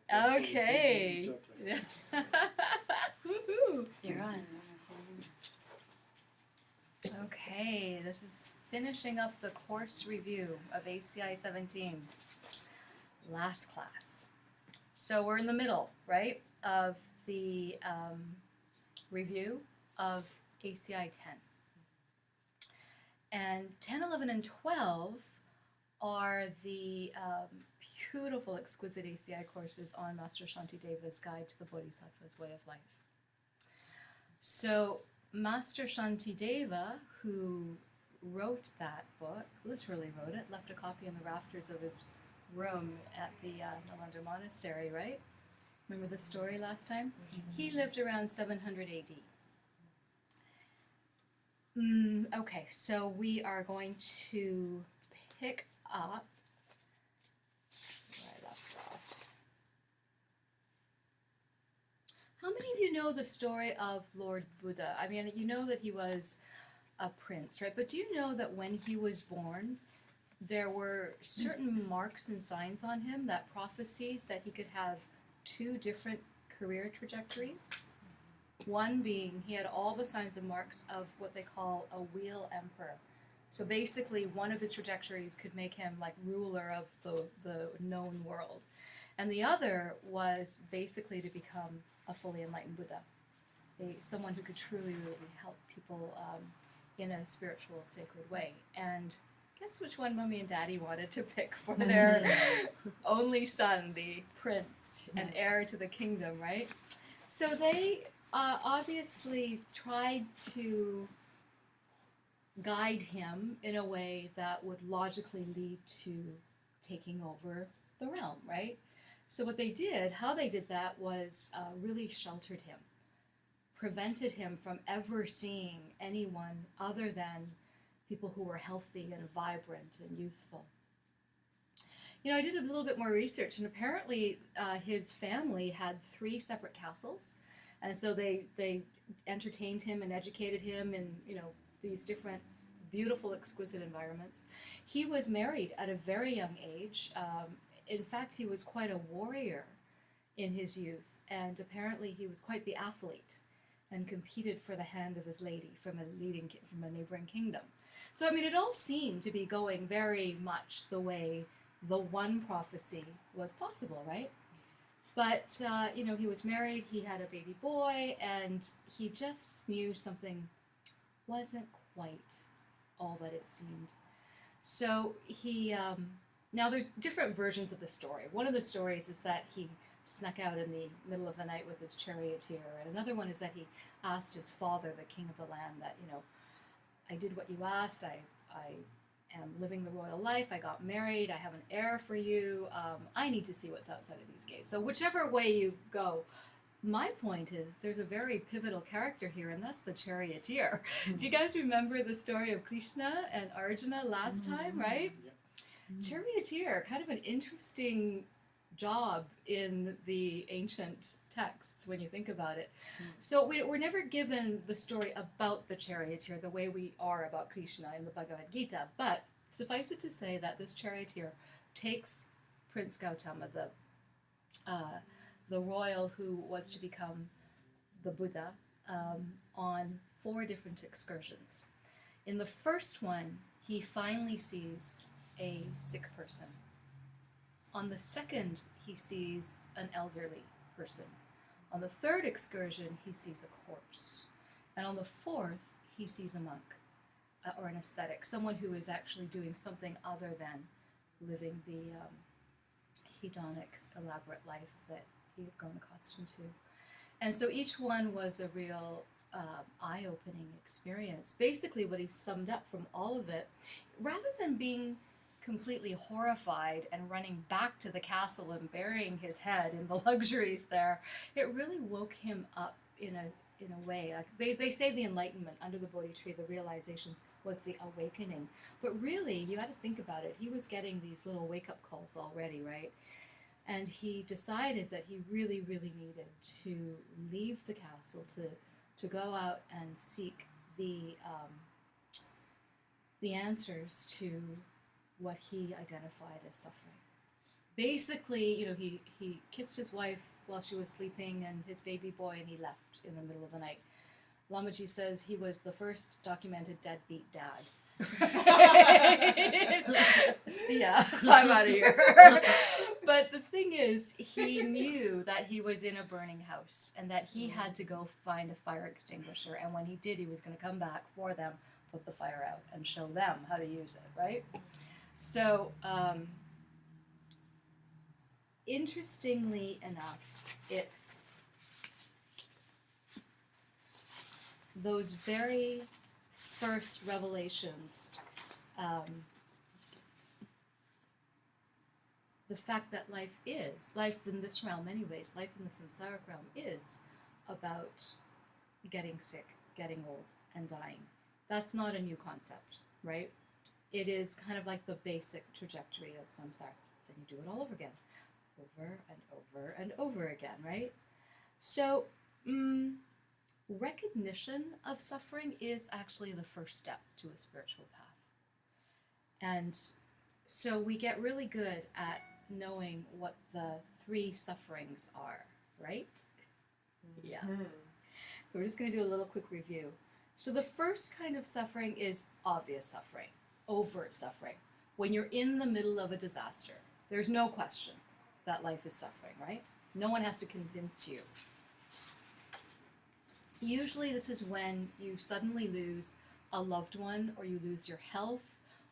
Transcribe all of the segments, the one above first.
chocolate. Okay. Woohoo. You're on. Okay, this is finishing up the course review of ACI 17. Last class. So we're in the middle, right, of the review of ACI 10. And 10, 11, and 12 are the beautiful, exquisite ACI courses on Master Shantideva's Guide to the Bodhisattva's Way of Life. So Master Shantideva, who wrote that book, literally wrote it, left a copy in the rafters of his room at the Nalanda Monastery, right? Remember the story last time? Mm-hmm. He lived around 700 AD. Okay, so we are going to pick up where I left off. How many of you know the story of Lord Buddha? I mean, you know that he was a prince, right? But do you know that when he was born, there were certain marks and signs on him that prophesied that he could have two different career trajectories? One being he had all the signs and marks of what they call a wheel emperor. So basically one of his trajectories could make him like ruler of the known world. And the other was basically to become a fully enlightened Buddha, someone who could truly, really help people in a spiritual, sacred way. And guess which one Mommy and Daddy wanted to pick for their only son, the prince and heir to the kingdom, right? So they obviously tried to guide him in a way that would logically lead to taking over the realm, right? So what they did, how they did that was really sheltered him, prevented him from ever seeing anyone other than people who were healthy and vibrant and youthful. You know, I did a little bit more research, and apparently his family had 3 separate castles, and so they entertained him and educated him in, you know, these different beautiful, exquisite environments. He was married at a very young age. In fact, he was quite a warrior in his youth, and apparently he was quite the athlete and competed for the hand of his lady from a neighboring kingdom. So, I mean, it all seemed to be going very much the way the one prophecy was possible, right? But, you know, he was married, he had a baby boy, and he just knew something wasn't quite all that it seemed. So he, now there's different versions of the story. One of the stories is that he snuck out in the middle of the night with his charioteer, and another one is that he asked his father, the king of the land, that, you know, I did what you asked, I am living the royal life, I got married, I have an heir for you, I need to see what's outside of these gates. So whichever way you go, my point is there's a very pivotal character here, and that's the charioteer. Do you guys remember the story of Krishna and Arjuna last time, right? Yep. Charioteer, kind of an interesting job in the ancient texts when you think about it. So we're never given the story about the charioteer the way we are about Krishna in the Bhagavad Gita, but suffice it to say that this charioteer takes Prince Gautama, the royal who was to become the Buddha, on 4 different excursions. In the first one, he finally sees a sick person. On the second, he sees an elderly person. On the third excursion, he sees a corpse. And on the 4th, he sees a monk, or an ascetic, someone who is actually doing something other than living the hedonic, elaborate life that he had grown accustomed to. And so each one was a real eye-opening experience. Basically, what he summed up from all of it, rather than being completely horrified and running back to the castle and burying his head in the luxuries there, it really woke him up in a way. Like they say the enlightenment under the Bodhi tree, the realizations, was the awakening. But really, you got to think about it. He was getting these little wake-up calls already, right? And he decided that he really, really needed to leave the castle, to go out and seek the answers to what he identified as suffering. basically, he kissed his wife while she was sleeping and his baby boy, and he left in the middle of the night. Lamaji says he was the first documented deadbeat dad. Yeah, I'm out of here. But the thing is, he knew that he was in a burning house and that he had to go find a fire extinguisher. And when he did, he was going to come back for them, put the fire out, and show them how to use it, right? So, interestingly enough, it's those very first revelations, the fact that life in this realm anyways, life in the samsaric realm is about getting sick, getting old, and dying. That's not a new concept, right? It is kind of like the basic trajectory of samsara. Then you do it all over again, over and over and over again, right? So, recognition of suffering is actually the first step to a spiritual path. And so we get really good at knowing what the 3 sufferings are, right? Yeah. So we're just going to do a little quick review. So the first kind of suffering is obvious suffering, overt suffering. When you're in the middle of a disaster, there's no question that life is suffering, right? No one has to convince you. Usually this is when you suddenly lose a loved one, or you lose your health,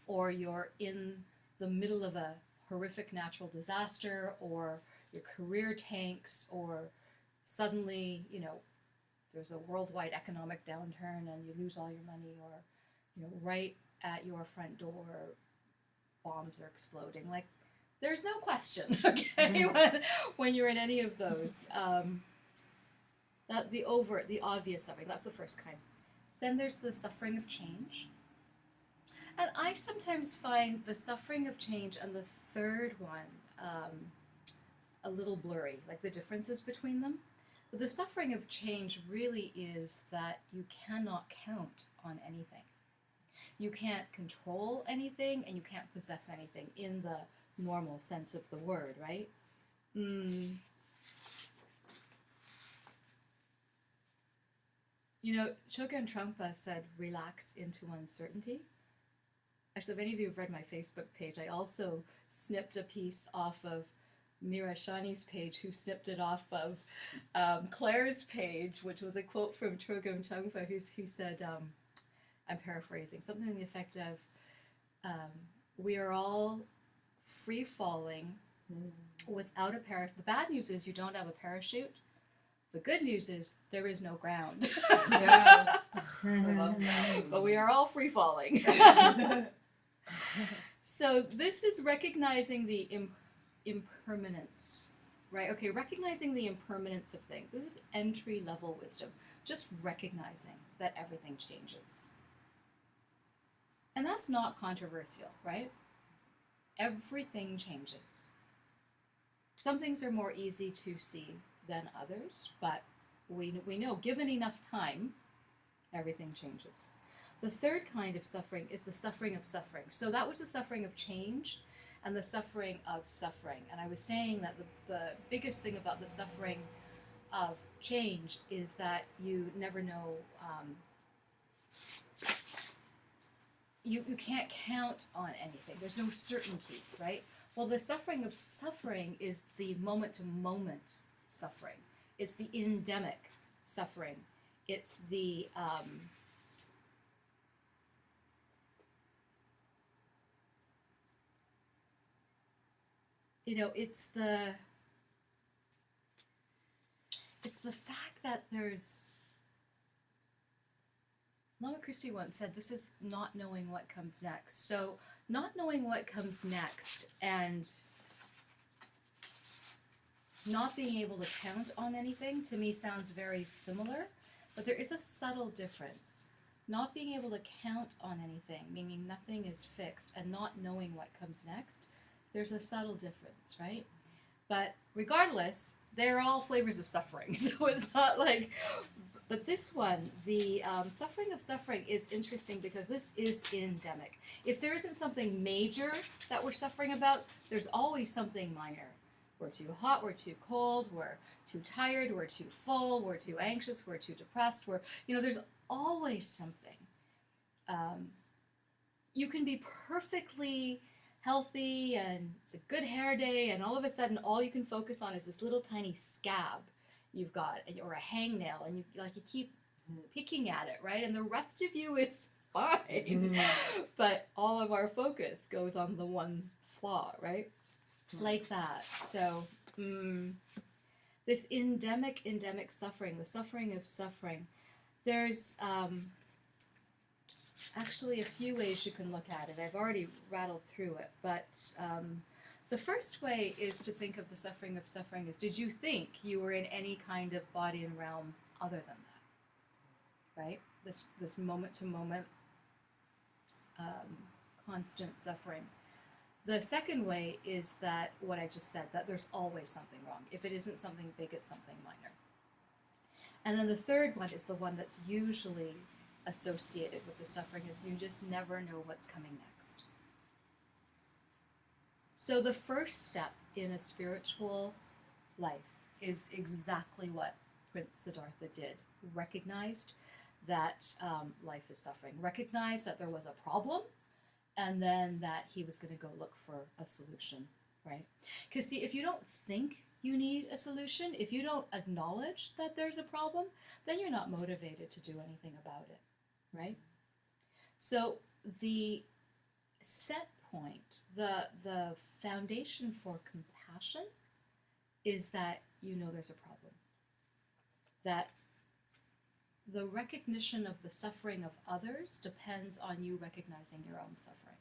or you're in the middle of a horrific natural disaster, or your career tanks, or suddenly, there's a worldwide economic downturn and you lose all your money, or, right at your front door, bombs are exploding. Like, there's no question, okay, when you're in any of those. The obvious suffering, that's the first kind. Then there's the suffering of change. And I sometimes find the suffering of change and the third one a little blurry, like the differences between them. But the suffering of change really is that you cannot count on anything. You can't control anything, and you can't possess anything in the normal sense of the word, right? Chogyam Trungpa said, relax into uncertainty. Actually, if any of you have read my Facebook page, I also snipped a piece off of Mira Shani's page, who snipped it off of Claire's page, which was a quote from Chogyam Trungpa, who said, I'm paraphrasing, something to the effect of, we are all free-falling without a parachute. The bad news is you don't have a parachute. The good news is there is no ground. Yeah. I love that. But we are all free-falling. So this is recognizing the impermanence, right? Okay, recognizing the impermanence of things. This is entry-level wisdom. Just recognizing that everything changes. And that's not controversial, right? Everything changes. Some things are more easy to see than others, but we know, given enough time, everything changes. The third kind of suffering is the suffering of suffering. So that was the suffering of change and the suffering of suffering. And I was saying that the biggest thing about the suffering of change is that you never know, you can't count on anything. There's no certainty, right? Well, the suffering of suffering is the moment-to-moment suffering. It's the endemic suffering. It's the it's the fact that there's, Lama Christie once said, this is not knowing what comes next. So not knowing what comes next and not being able to count on anything, to me sounds very similar, but there is a subtle difference. Not being able to count on anything, meaning nothing is fixed, and not knowing what comes next, there's a subtle difference, right? But regardless, they're all flavors of suffering. So it's not like, but this one, the suffering of suffering is interesting because this is endemic. If there isn't something major that we're suffering about, there's always something minor. We're too hot, we're too cold, we're too tired, we're too full, we're too anxious, we're too depressed, there's always something. You can be perfectly healthy and it's a good hair day, and all of a sudden all you can focus on is this little tiny scab you've got, or a hangnail, and you keep picking at it, right? And the rest of you is fine. But all of our focus goes on the one flaw, right? Like that. So this endemic suffering, the suffering of suffering, there's actually a few ways you can look at it. I've already rattled through it, but the first way is to think of the suffering of suffering as, did you think you were in any kind of body and realm other than that? Right? This moment to moment constant suffering. The second way is that what I just said, that there's always something wrong. If it isn't something big, it's something minor. And then the third one is the one that's usually associated with the suffering, is you just never know what's coming next. So the first step in a spiritual life is exactly what Prince Siddhartha did. Recognized that life is suffering. Recognized that there was a problem, and then that he was going to go look for a solution, right? Because see, if you don't think you need a solution, if you don't acknowledge that there's a problem, then you're not motivated to do anything about it, right? So the set point, the foundation for compassion is that you know there's a problem. That the recognition of the suffering of others depends on you recognizing your own suffering.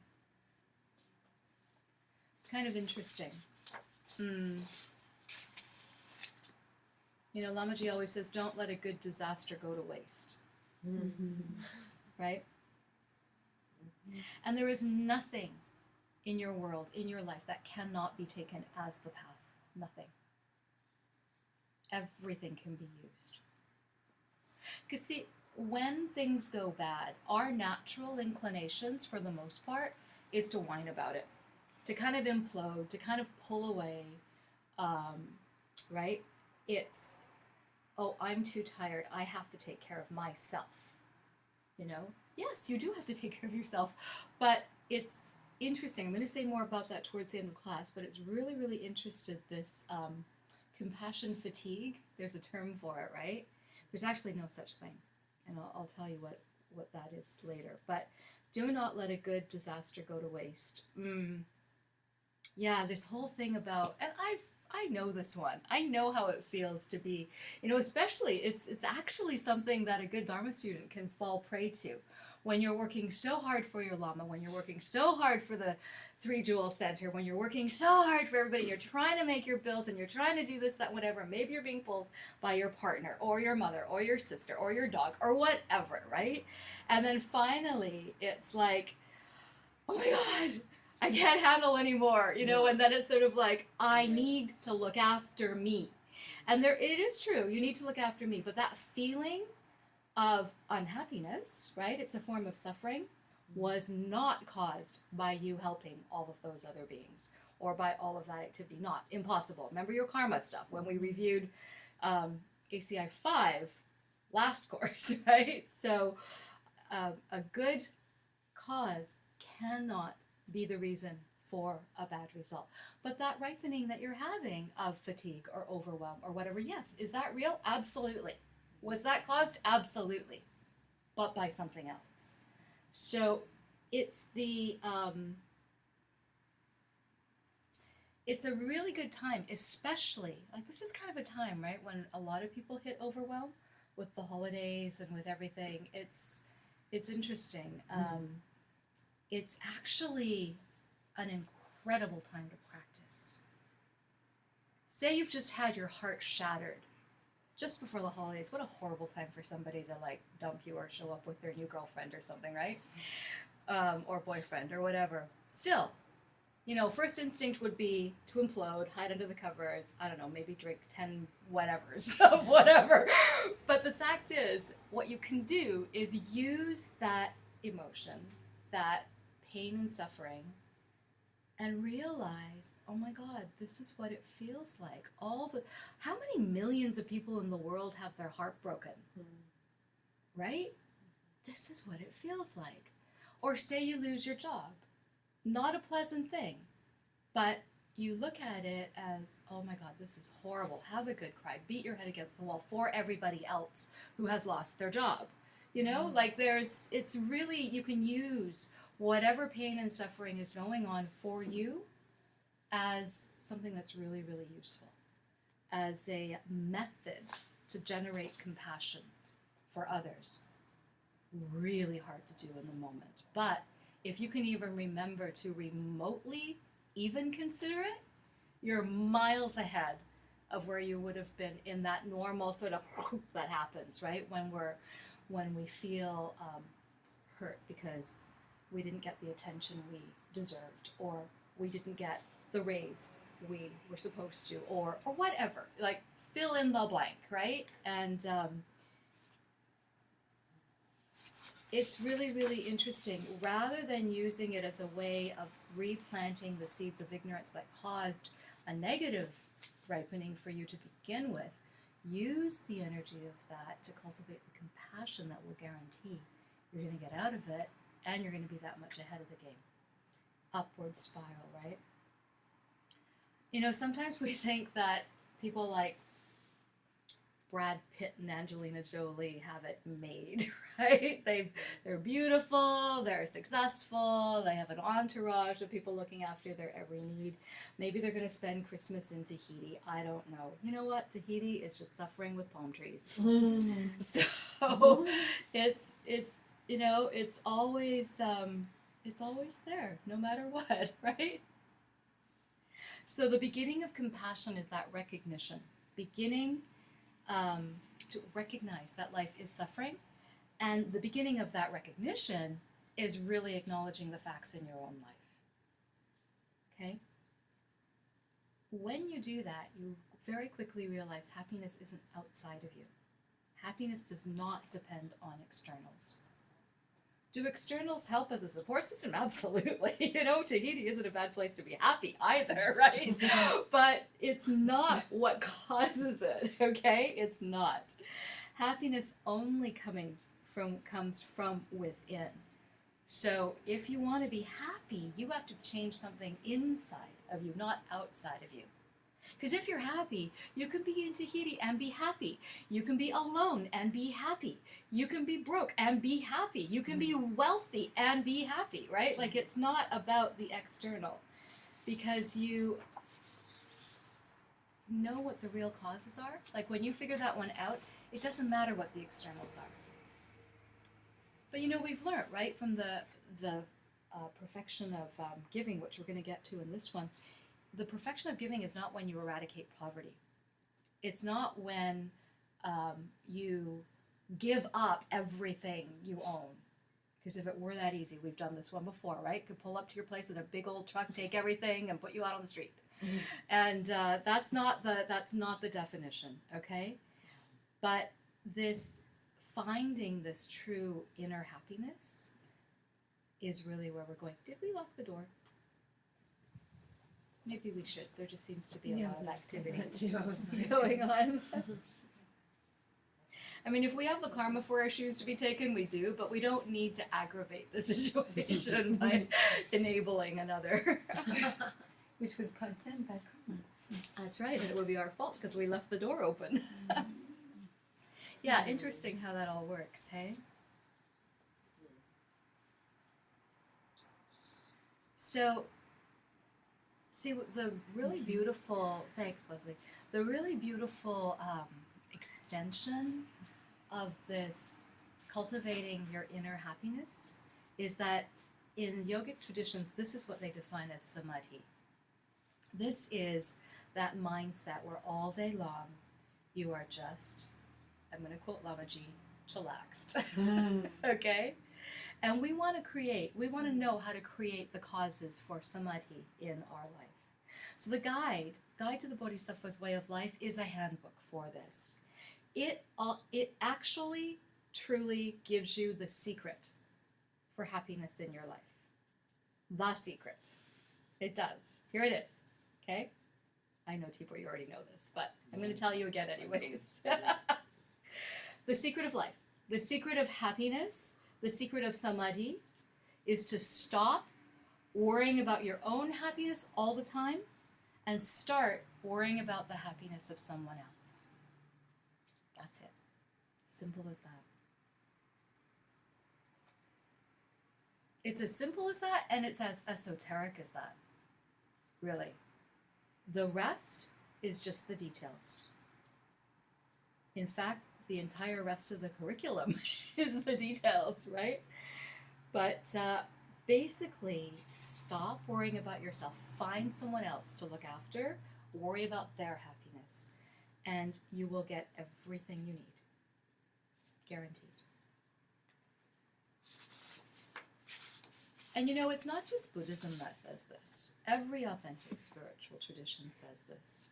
It's kind of interesting. Lamaji always says, don't let a good disaster go to waste. Right? And there is nothing in your world, in your life, that cannot be taken as the path. Nothing. Everything can be used. Because see, when things go bad, our natural inclinations, for the most part, is to whine about it, to kind of implode, to kind of pull away, right? It's, oh, I'm too tired, I have to take care of myself. Yes, you do have to take care of yourself, but it's interesting. I'm going to say more about that towards the end of class, but it's really, really interesting, this compassion fatigue. There's a term for it, right? There's actually no such thing, and I'll tell you what that is later. But do not let a good disaster go to waste. Yeah, this whole thing about, and I know this one. I know how it feels to be, especially it's actually something that a good Dharma student can fall prey to. When you're working so hard for your Lama, when you're working so hard for the 3 Jewel Center, when you're working so hard for everybody, you're trying to make your bills and you're trying to do this, that, whatever. Maybe you're being pulled by your partner or your mother or your sister or your dog or whatever, right? And then finally it's like, oh my God, I can't handle anymore, and then it's sort of like, I need to look after me. And it is true, you need to look after me, but that feeling of unhappiness, right, it's a form of suffering, was not caused by you helping all of those other beings or by all of that activity. Not impossible. Remember your karma stuff when we reviewed ACI 5 last course, right? So a good cause cannot be the reason for a bad result. But that ripening that you're having of fatigue or overwhelm or whatever, yes, is that real? Absolutely. Was that caused? Absolutely. But by something else. So it's it's a really good time, especially, like this is kind of a time, right, when a lot of people hit overwhelm with the holidays and with everything. It's interesting. It's actually an incredible time to practice. Say you've just had your heart shattered just before the holidays. What a horrible time for somebody to like dump you or show up with their new girlfriend or something, right? Or boyfriend or whatever. Still, first instinct would be to implode, hide under the covers, I don't know, maybe drink 10 whatevers of whatever. But the fact is, what you can do is use that emotion, that pain and suffering, and realize, oh my God, this is what it feels like. How many millions of people in the world have their heart broken? Right? This is what it feels like. Or say you lose your job. Not a pleasant thing, but you look at it as, oh my God, this is horrible. Have a good cry. Beat your head against the wall for everybody else who has lost their job. It's really, you can use whatever pain and suffering is going on for you as something that's really, really useful, as a method to generate compassion for others. Really hard to do in the moment. But if you can even remember to remotely even consider it, you're miles ahead of where you would have been in that normal sort of that happens, right? When we feel hurt because we didn't get the attention we deserved, or we didn't get the raise we were supposed to, or whatever. Like, fill in the blank, right? And it's really, really interesting. Rather than using it as a way of replanting the seeds of ignorance that caused a negative ripening for you to begin with, use the energy of that to cultivate the compassion that will guarantee you're going to get out of it, and you're going to be that much ahead of the game. Upward spiral, right? Sometimes we think that people like Brad Pitt and Angelina Jolie have it made, right? They're beautiful, they're successful, they have an entourage of people looking after their every need. Maybe they're going to spend Christmas in Tahiti. I don't know. You know what? Tahiti is just suffering with palm trees. So it's always there, no matter what, right? So the beginning of compassion is that recognition, beginning to recognize that life is suffering, and the beginning of that recognition is really acknowledging the facts in your own life. Okay? When you do that, you very quickly realize happiness isn't outside of you. Happiness does not depend on externals. Do externals help as a support system? Absolutely. Tahiti isn't a bad place to be happy either, right? But it's not what causes it, okay? It's not. Happiness only comes from within. So if you want to be happy, you have to change something inside of you, not outside of you. Because if you're happy, you can be in Tahiti and be happy. You can be alone and be happy. You can be broke and be happy. You can be wealthy and be happy, right? Like, it's not about the external. Because you know what the real causes are. Like, when you figure that one out, it doesn't matter what the externals are. But we've learned, right, from the perfection of giving, which we're going to get to in this one. The perfection of giving is not when you eradicate poverty. It's not when you give up everything you own. Because if it were that easy, we've done this one before, right? Could pull up to your place in a big old truck, take everything, and put you out on the street. Mm-hmm. And that's not the definition, okay? But finding this true inner happiness is really where we're going. Did we lock the door? Maybe we should. There just seems to be a lot of activity going on. I mean, if we have the karma for our shoes to be taken, we do, but we don't need to aggravate the situation by enabling another. Which would cause them bad karma. That's right, and it would be our fault because we left the door open. Yeah, interesting how that all works, hey? So, see, the really beautiful, thanks Leslie, the really beautiful extension of this cultivating your inner happiness is that in yogic traditions, this is what they define as samadhi. This is that mindset where all day long you are just, I'm going to quote Lamaji, chillaxed. Okay? And we want to know how to create the causes for samadhi in our life. So the guide to the Bodhisattva's way of life is a handbook for this. It actually truly gives you the secret for happiness in your life. The secret. It does. Here it is. Okay? I know, Tibor, you already know this, but I'm going to tell you again anyways. The secret of life, the secret of happiness, the secret of samadhi is to stop worrying about your own happiness all the time and start worrying about the happiness of someone else. That's it. Simple as that. It's as simple as that, and it's as esoteric as that, really. The rest is just the details. In fact, the entire rest of the curriculum is the details, right? But basically, stop worrying about yourself. Find someone else to look after. Worry about their happiness. And you will get everything you need. Guaranteed. And you know, it's not just Buddhism that says this. Every authentic spiritual tradition says this.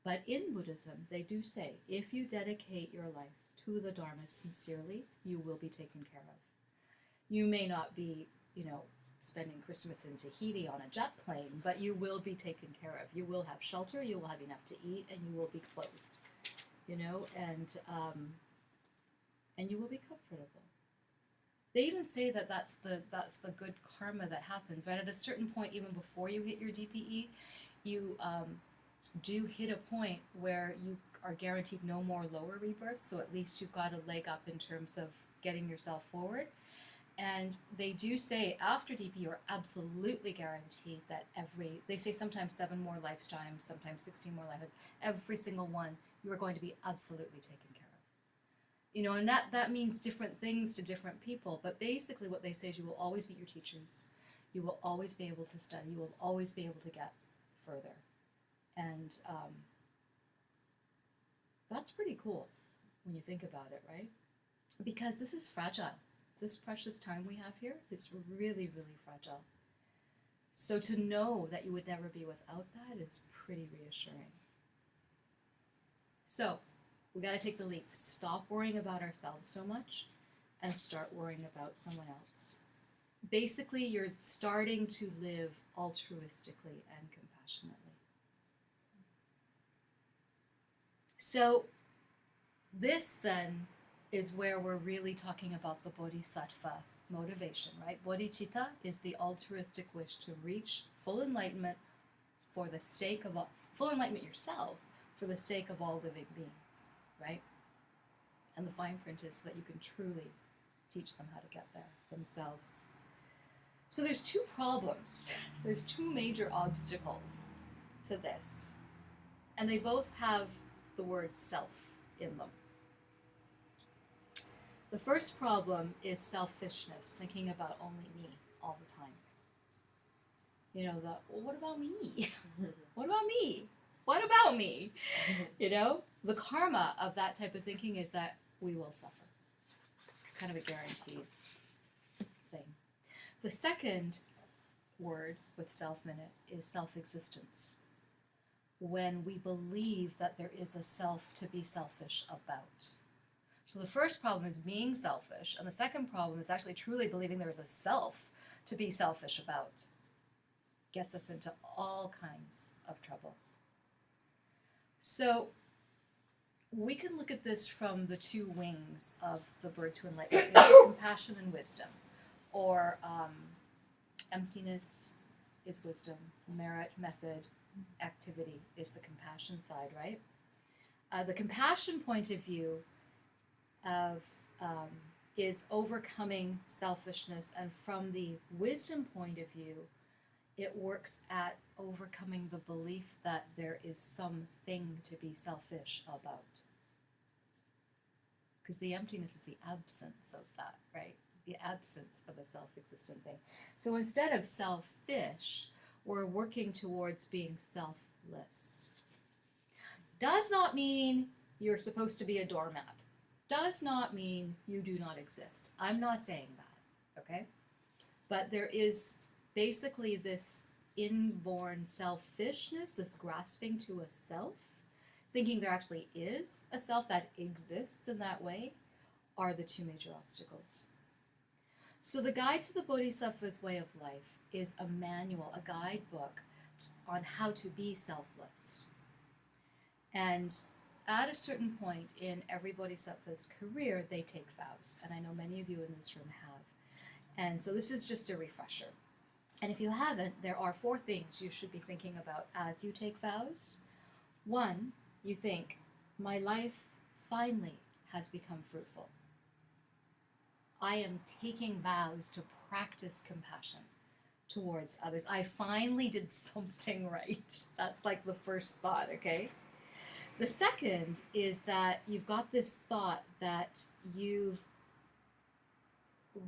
But in Buddhism, they do say, if you dedicate your life to the Dharma sincerely, you will be taken care of. You may not be, spending Christmas in Tahiti on a jet plane, but you will be taken care of. You will have shelter, you will have enough to eat, and you will be clothed, and you will be comfortable. They even say that that's the good karma that happens, right? At a certain point, even before you hit your DPE, you do hit a point where you are guaranteed no more lower rebirths, so at least you've got a leg up in terms of getting yourself forward. And they do say after DP, you're absolutely guaranteed that they say sometimes 7 more lifetimes, sometimes 16 more lifetimes, every single one, you are going to be absolutely taken care of. And that means different things to different people, but basically what they say is you will always meet your teachers, you will always be able to study, you will always be able to get further. And that's pretty cool when you think about it, right? Because this is fragile. This precious time we have here is really, really fragile. So to know that you would never be without that is pretty reassuring. So we got to take the leap. Stop worrying about ourselves so much and start worrying about someone else. Basically, you're starting to live altruistically and compassionately. So this then is where we're really talking about the Bodhisattva motivation, right? Bodhicitta is the altruistic wish to reach full enlightenment for the sake of full enlightenment yourself, for the sake of all living beings, right? And the fine print is that you can truly teach them how to get there themselves. So there's 2 problems. There's 2 major obstacles to this. And they both have the word self in them. The first problem is selfishness, thinking about only me all the time. What about me? What about me? What about me? The karma of that type of thinking is that we will suffer. It's kind of a guaranteed thing. The second word with self in it is self-existence. When we believe that there is a self to be selfish about. So the first problem is being selfish, and the second problem is actually truly believing there is a self to be selfish about. Gets us into all kinds of trouble. So we can look at this from the 2 wings of the bird to enlightenment, compassion and wisdom, or emptiness is wisdom, merit, method, activity is the compassion side, right? The compassion point of view is overcoming selfishness, and from the wisdom point of view, it works at overcoming the belief that there is something to be selfish about. Because the emptiness is the absence of that, right? The absence of a self-existent thing. So instead of selfish, we're working towards being selfless. Does not mean you're supposed to be a doormat. does not mean you do not exist. I'm not saying that, okay? But there is basically this inborn selfishness, this grasping to a self, thinking there actually is a self that exists in that way, are the two major obstacles. So the Guide to the Bodhisattva's Way of Life is a manual, a guidebook on how to be selfless. And at a certain point in every Bodhisattva's career, they take vows. And I know many of you in this room have. And so this is just a refresher. And if you haven't, there are 4 things you should be thinking about as you take vows. 1, you think, my life finally has become fruitful. I am taking vows to practice compassion towards others. I finally did something right. That's like the first thought, okay? The second is that you've got this thought that you've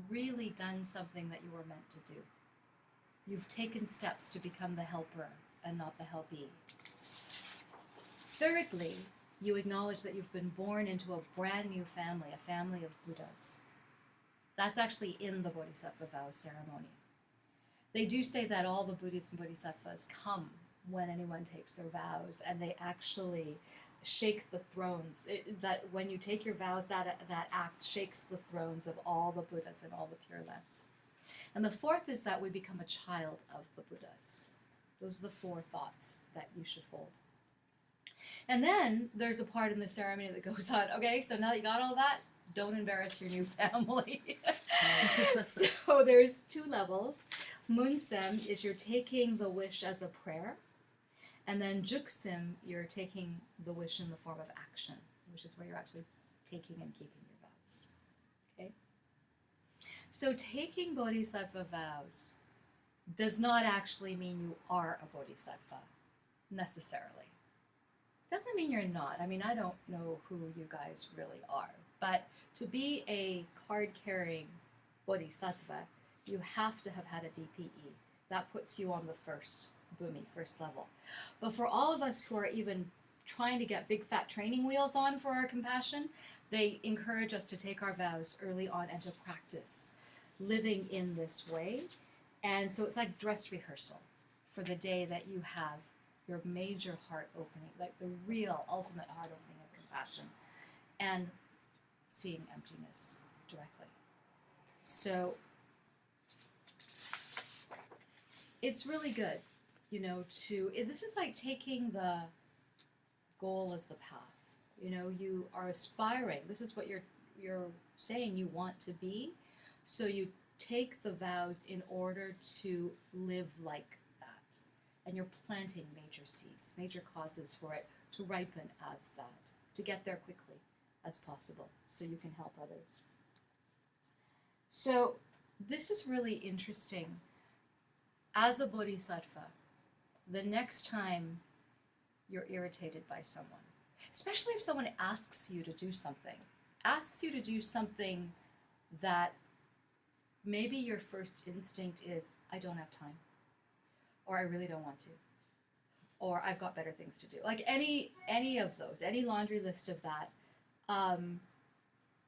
really done something that you were meant to do. You've taken steps to become the helper and not the helpee. Thirdly, you acknowledge that you've been born into a brand new family, a family of Buddhas. That's actually in the Bodhisattva vow ceremony. They do say that all the Buddhas and Bodhisattvas come when anyone takes their vows, and they actually shake the thrones. That when you take your vows, that act shakes the thrones of all the Buddhas and all the Pure Lands. And the fourth is that we become a child of the Buddhas. Those are the 4 thoughts that you should hold. And then there's a part in the ceremony that goes on, okay, so now that you got all that, don't embarrass your new family. So there's 2 levels. Munsem is you're taking the wish as a prayer. And then Juksim, you're taking the wish in the form of action, which is where you're actually taking and keeping your vows. Okay? So taking Bodhisattva vows does not actually mean you are a Bodhisattva, necessarily. Doesn't mean you're not. I mean, I don't know who you guys really are. But to be a card-carrying Bodhisattva, you have to have had a DPE. That puts you on the first level. But for all of us who are even trying to get big fat training wheels on for our compassion, they encourage us to take our vows early on and to practice living in this way. And so it's like dress rehearsal for the day that you have your major heart opening, like the real ultimate heart opening of compassion, and seeing emptiness directly. So it's really good, this is like taking the goal as the path. You are aspiring. This is what you're saying you want to be. So you take the vows in order to live like that. And you're planting major seeds, major causes for it to ripen as that, to get there quickly as possible so you can help others. So this is really interesting. As a bodhisattva, the next time you're irritated by someone, especially if someone asks you to do something that maybe your first instinct is, I don't have time, or I really don't want to, or I've got better things to do. Like any of those, any laundry list of that,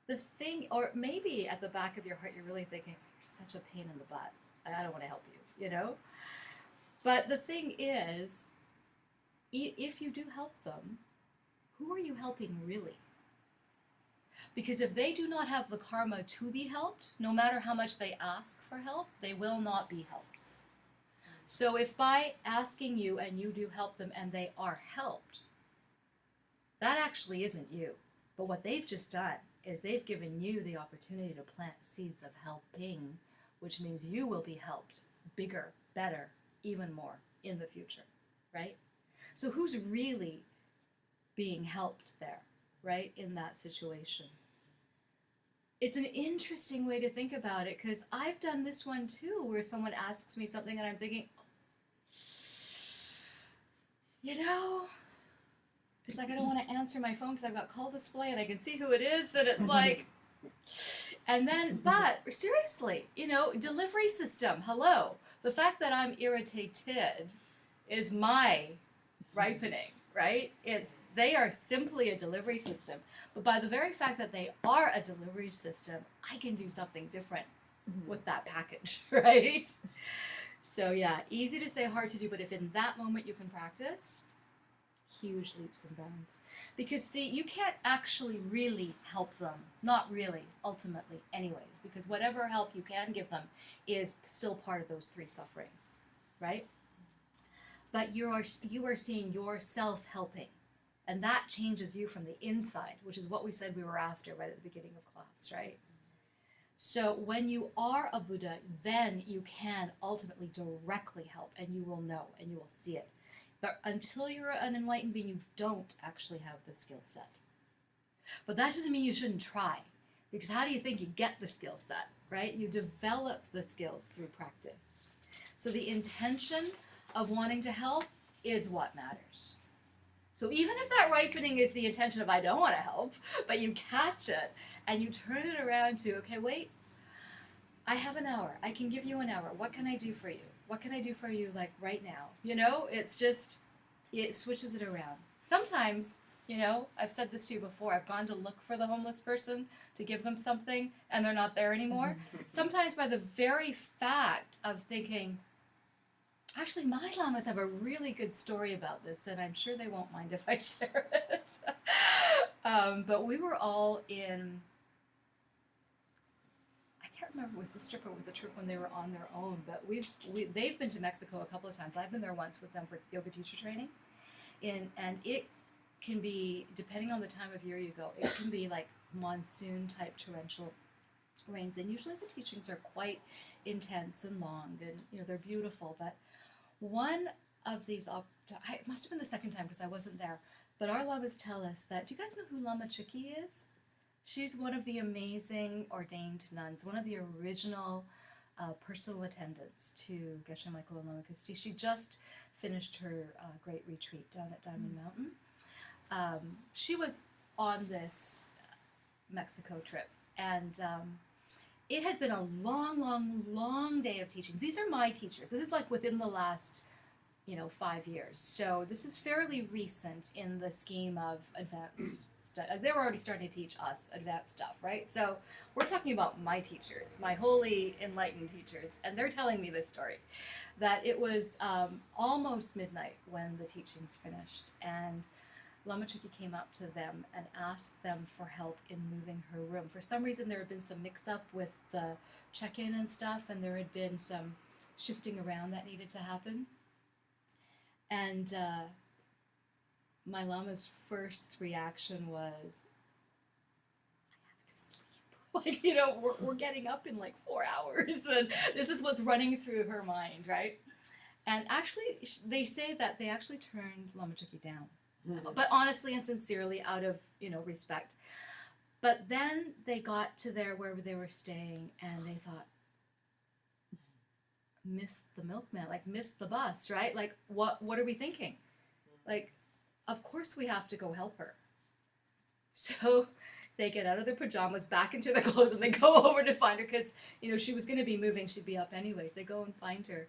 the thing, or maybe at the back of your heart, you're really thinking, you're such a pain in the butt. I don't want to help you, But the thing is, if you do help them, who are you helping really? Because if they do not have the karma to be helped, no matter how much they ask for help, they will not be helped. So if by asking you and you do help them and they are helped, that actually isn't you. But what they've just done is they've given you the opportunity to plant seeds of helping, which means you will be helped bigger, better, even more in the future, right? So who's really being helped there, right, in that situation? It's an interesting way to think about it, because I've done this one too, where someone asks me something and I'm thinking, it's like I don't want to answer my phone because I've got call display and I can see who it is, and it's like, and then, but seriously, delivery system, hello. The fact that I'm irritated is my ripening, right? They are simply a delivery system. But by the very fact that they are a delivery system, I can do something different with that package, right? So yeah, easy to say, hard to do, but if in that moment you can practice, huge leaps and bounds. Because see, you can't actually really help them. Not really, ultimately, anyways, because whatever help you can give them is still part of those three sufferings, right? But you are seeing yourself helping. And that changes you from the inside, which is what we said we were after right at the beginning of class, right? So when you are a Buddha, then you can ultimately directly help, and you will know, and you will see it. But until you're an enlightened being, you don't actually have the skill set. But that doesn't mean you shouldn't try, because how do you think you get the skill set, right? You develop the skills through practice. So the intention of wanting to help is what matters. So even if that ripening is the intention of I don't want to help, but you catch it and you turn it around to, okay, wait, I have an hour. I can give you an hour. What can I do for you? What can I do for you like right now? You know, it's just, it switches it around. Sometimes, you know, I've said this to you before, I've gone to look for the homeless person to give them something and they're not there anymore. Sometimes by the very fact of thinking, actually, my lamas have a really good story about this, and I'm sure they won't mind if I share it. But we were all in, I can't remember, was this trip or was the trip when they were on their own, but they've been to Mexico a couple of times. I've been there once with them for yoga teacher training, and it can be, depending on the time of year you go, it can be like monsoon-type torrential rains, and usually the teachings are quite intense and long, and you know they're beautiful, but one of these, it must have been the second time because I wasn't there, but our lamas tell us that, do you guys know who Lama Chukyi is? She's one of the amazing ordained nuns, one of the original personal attendants to Geshe Michael and Lama Kusti. She just finished her great retreat down at Diamond Mountain. She was on this Mexico trip, and it had been a long, long, long day of teaching. These are my teachers. This is like within the last, 5 years. So this is fairly recent in the scheme of advanced stuff. They were already starting to teach us advanced stuff, right? So we're talking about my teachers, my holy enlightened teachers, and they're telling me this story, that it was almost midnight when the teachings finished, and Lama Chukyi came up to them and asked them for help in moving her room. For some reason, there had been some mix-up with the check-in and stuff, and there had been some shifting around that needed to happen. And my Lama's first reaction was, I have to sleep. Like, we're getting up in like 4 hours, and this is what's running through her mind, right? And actually, they say that they actually turned Lama Chukyi down. But honestly and sincerely, out of respect. But then they got to wherever they were staying, and they thought, missed the milkman, like missed the bus, right? Like what are we thinking? Like, of course we have to go help her. So they get out of their pajamas, back into their clothes, and they go over to find her because she was going to be moving. She'd be up anyways. They go and find her.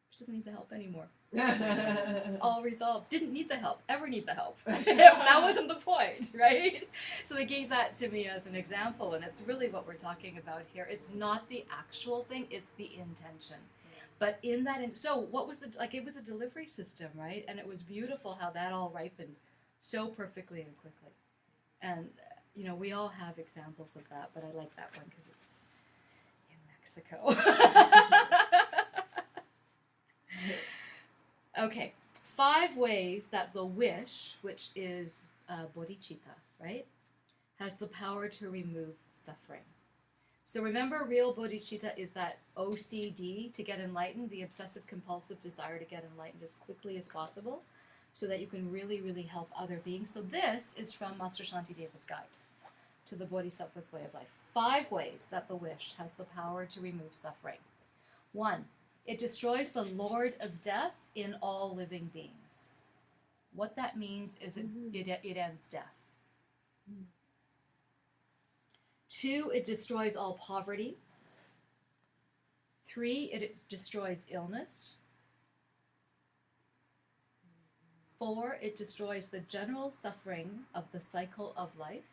She doesn't need the help anymore. It's all resolved. Didn't need the help. Ever need the help. That wasn't the point, right? So they gave that to me as an example, and it's really what we're talking about here. It's not the actual thing, it's the intention. But in that, so what was it was a delivery system, right? And it was beautiful how that all ripened so perfectly and quickly. And, we all have examples of that, but I like that one because it's in Mexico. Okay, 5 ways that the wish, which is bodhicitta, right, has the power to remove suffering. So remember, real bodhicitta is that OCD, to get enlightened, the obsessive compulsive desire to get enlightened as quickly as possible, so that you can really, really help other beings. So this is from Master Shantideva's Guide to the Bodhisattva's Way of Life. 5 ways that the wish has the power to remove suffering. 1. It destroys the Lord of Death in all living beings. What that means is it ends death. 2, it destroys all poverty. 3, it destroys illness. 4, it destroys the general suffering of the cycle of life.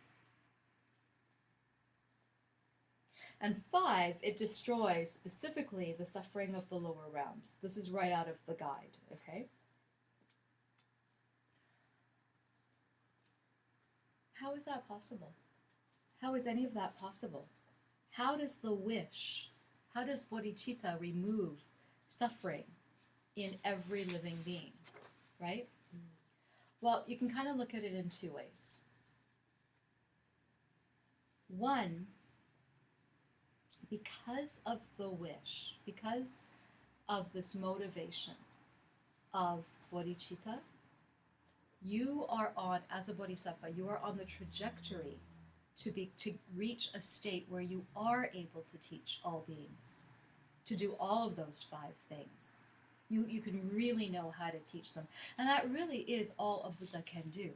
And 5, it destroys specifically the suffering of the lower realms. This is right out of the guide, okay? How is that possible? How is any of that possible? How does the wish, how does bodhicitta remove suffering in every living being, right? Well, you can kind of look at it in 2 ways. One, because of the wish, because of this motivation of bodhicitta, you are on, as a bodhisattva, you are on the trajectory to reach a state where you are able to teach all beings, to do all of those 5 things. You can really know how to teach them. And that really is all a Buddha can do.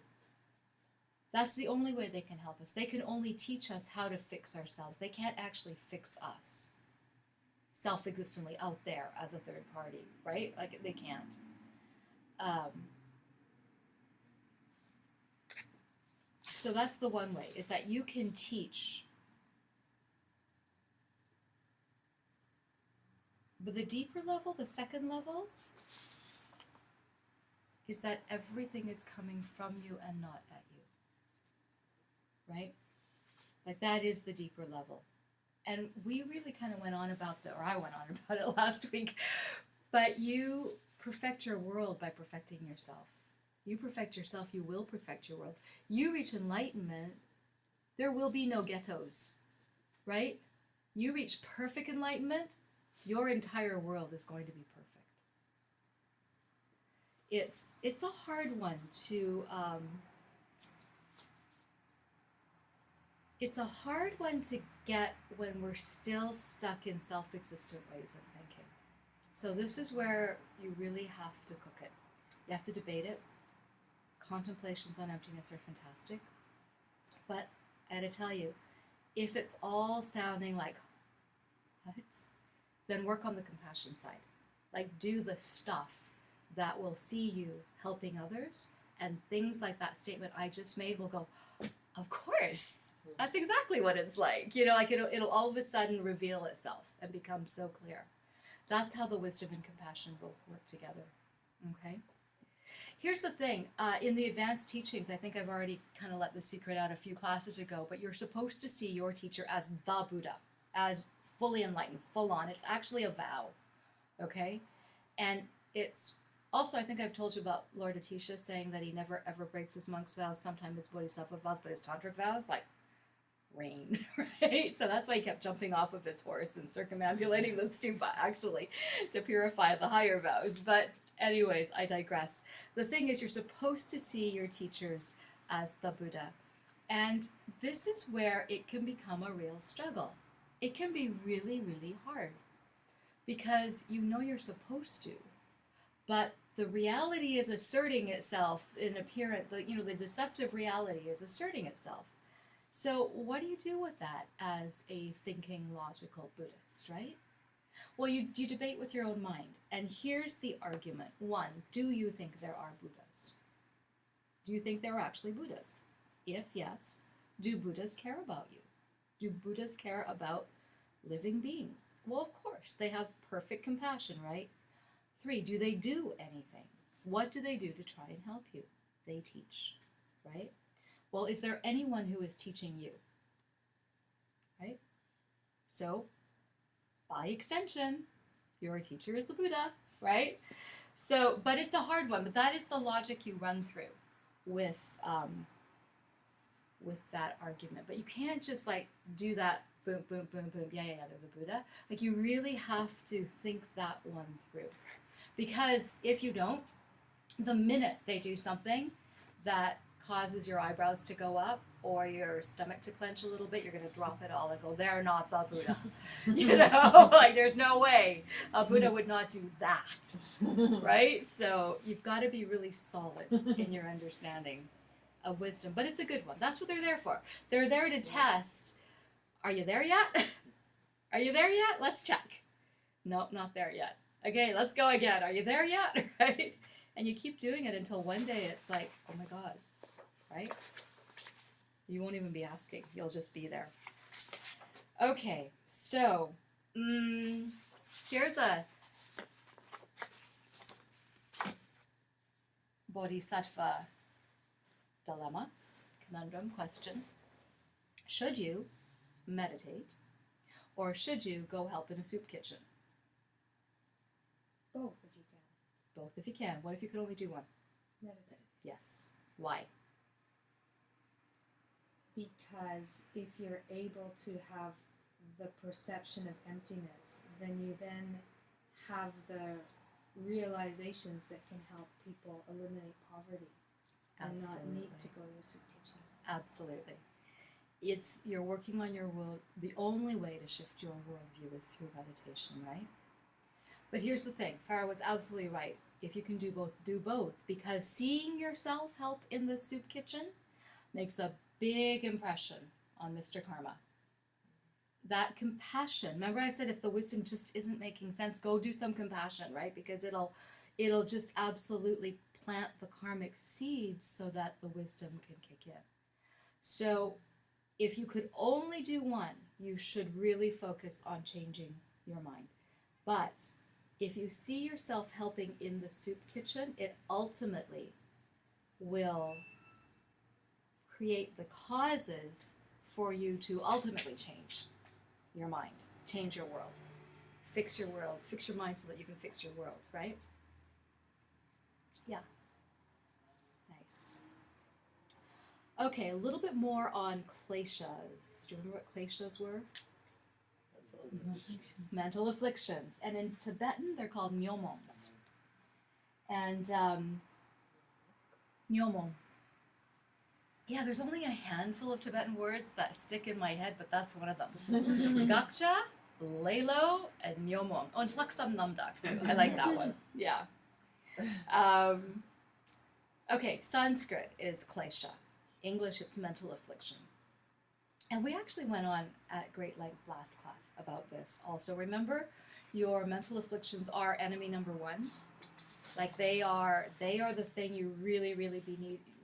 That's the only way they can help us. They can only teach us how to fix ourselves. They can't actually fix us self-existently out there as a third party, right? Like, they can't. So that's the one way, is that you can teach. But the deeper level, the second level, is that everything is coming from you and not at you. Right? Like, that is the deeper level. And we really kind of went on about or I went on about it last week, but you perfect your world by perfecting yourself. You perfect yourself, you will perfect your world. You reach enlightenment, there will be no ghettos, right? You reach perfect enlightenment, your entire world is going to be perfect. It's a hard one to get when we're still stuck in self-existent ways of thinking. So this is where you really have to cook it. You have to debate it. Contemplations on emptiness are fantastic. But I had to tell you, if it's all sounding like, what? Then work on the compassion side. Like, do the stuff that will see you helping others, and things like that statement I just made will go, of course, that's exactly what it's like. You know, like it'll all of a sudden reveal itself and become so clear. That's how the wisdom and compassion both work together. Okay? Here's the thing. In the advanced teachings, I think I've already kind of let the secret out a few classes ago, but you're supposed to see your teacher as the Buddha, as fully enlightened, full on. It's actually a vow. Okay? And it's also, I think I've told you about Lord Atisha saying that he never ever breaks his monk's vows, sometimes his bodhisattva vows, but his tantric vows, like, rain, right? So that's why he kept jumping off of his horse and circumambulating the stupa, actually, to purify the higher vows. But anyways, I digress. The thing is, you're supposed to see your teachers as the Buddha. And this is where it can become a real struggle. It can be really, really hard. Because you know you're supposed to. But the reality is asserting itself in appearance, the deceptive reality is asserting itself. So what do you do with that as a thinking, logical Buddhist, right? Well, you debate with your own mind. And here's the argument. 1, do you think there are Buddhas? Do you think there are actually Buddhas? If yes, do Buddhas care about you? Do Buddhas care about living beings? Well, of course, they have perfect compassion, right? 3, do they do anything? What do they do to try and help you? They teach, right? Well, is there anyone who is teaching you? Right? So, by extension, your teacher is the Buddha, right? So, but it's a hard one, but that is the logic you run through with that argument. But you can't just like do that, boom, boom, boom, boom, yeah, they're the Buddha. Like, you really have to think that one through. Because if you don't, the minute they do something that causes your eyebrows to go up or your stomach to clench a little bit, you're going to drop it all and go, they're not the Buddha. You know, like, there's no way a Buddha would not do that, right? So you've got to be really solid in your understanding of wisdom. But it's a good one. That's what they're there for. They're there to test, are you there yet? Are you there yet? Let's check. Nope, not there yet. Okay, let's go again. Are you there yet? Right? And you keep doing it until one day it's like, oh my God, right? You won't even be asking. You'll just be there. Okay, so here's a Bodhisattva dilemma, conundrum, question. Should you meditate or should you go help in a soup kitchen? Both if you can. Both if you can. What if you could only do one? Meditate. Yes. Why? Because if you're able to have the perception of emptiness, then you then have the realizations that can help people eliminate poverty and not need to go to a soup kitchen. Absolutely. You're working on your world. The only way to shift your worldview is through meditation, right? But here's the thing. Farah was absolutely right. If you can do both, do both. Because seeing yourself help in the soup kitchen makes a big impression on Mr. Karma. That compassion. Remember I said if the wisdom just isn't making sense, go do some compassion, right? Because it'll just absolutely plant the karmic seeds so that the wisdom can kick in. So if you could only do one, you should really focus on changing your mind. But if you see yourself helping in the soup kitchen, it ultimately will create the causes for you to ultimately change your mind, change your world, fix your world, fix your mind so that you can fix your world, right? Yeah. Nice. Okay, a little bit more on kleshas. Do you remember what kleshas were? Mental afflictions. And in Tibetan, they're called myomongs. And myomong. Yeah, there's only a handful of Tibetan words that stick in my head, but that's one of them. Gakcha, Lelo, and myomong. Oh, and Fluxam Namdak, too. I like that one. Yeah. Okay, Sanskrit is klesha. English, it's mental affliction. And we actually went on at great length last class about this also. Remember, your mental afflictions are enemy number one. Like they are the thing you really, really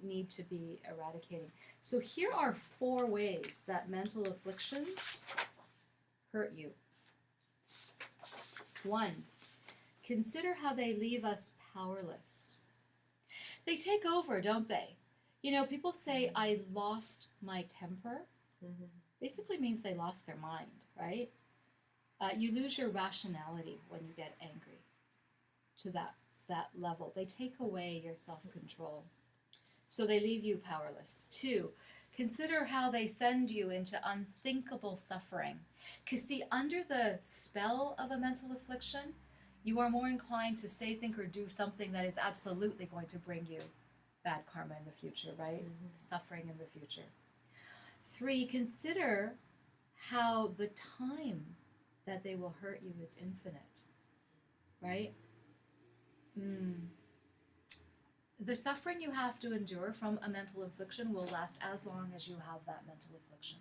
need to be eradicating. So here are 4 ways that mental afflictions hurt you. 1, consider how they leave us powerless. They take over, don't they? You know, people say, I lost my temper. Basically means they lost their mind, right? You lose your rationality when you get angry to that level. They take away your self-control. So they leave you powerless. 2, consider how they send you into unthinkable suffering. Because see, under the spell of a mental affliction, you are more inclined to say, think, or do something that is absolutely going to bring you bad karma in the future, right? Suffering in the future. 3, consider how the time that they will hurt you is infinite, right? The suffering you have to endure from a mental affliction will last as long as you have that mental affliction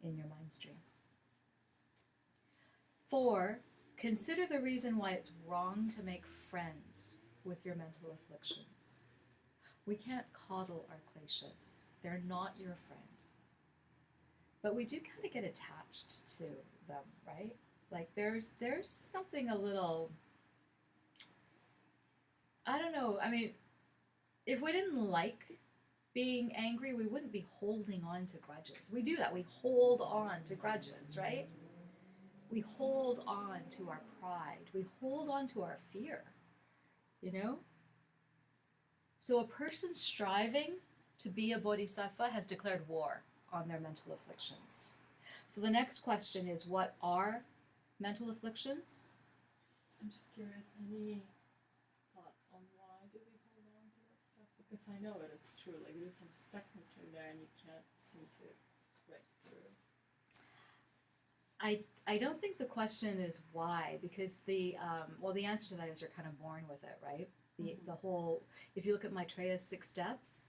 in your mind stream. 4, consider the reason why it's wrong to make friends with your mental afflictions. We can't coddle our kleshas. They're not your friend. But we do kind of get attached to them, right? Like there's something a little, I don't know, I mean, if we didn't like being angry, we wouldn't be holding on to grudges. We do that. We hold on to grudges, right? We hold on to our pride. We hold on to our fear, you know? So a person striving to be a bodhisattva has declared war on their mental afflictions. So the next question is, what are mental afflictions? I'm just curious, any thoughts on why do we hold on to that stuff? Because I know it is true, like there's some stuckness in there and you can't seem to break through. I don't think the question is why, because the answer to that is you're kind of born with it, right? The whole, if you look at Maitreya's 6 steps,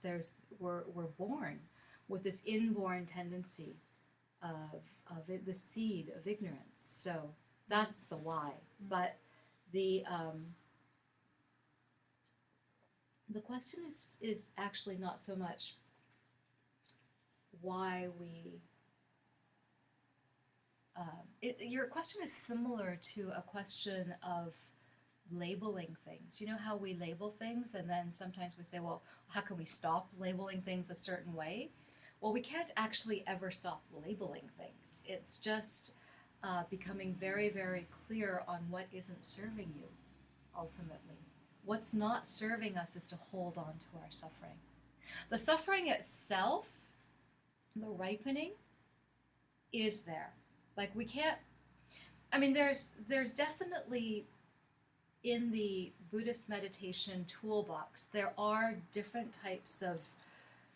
we're born with this inborn tendency of the seed of ignorance. So that's the why. But the the question is actually not so much why we. Your question is similar to a question of labeling things. You know how we label things, and then sometimes we say, well, how can we stop labeling things a certain way? Well, we can't actually ever stop labeling things. It's just becoming very, very clear on what isn't serving you, ultimately. What's not serving us is to hold on to our suffering. The suffering itself, the ripening, is there. Like we can't, I mean, there's definitely in the Buddhist meditation toolbox, there are different types of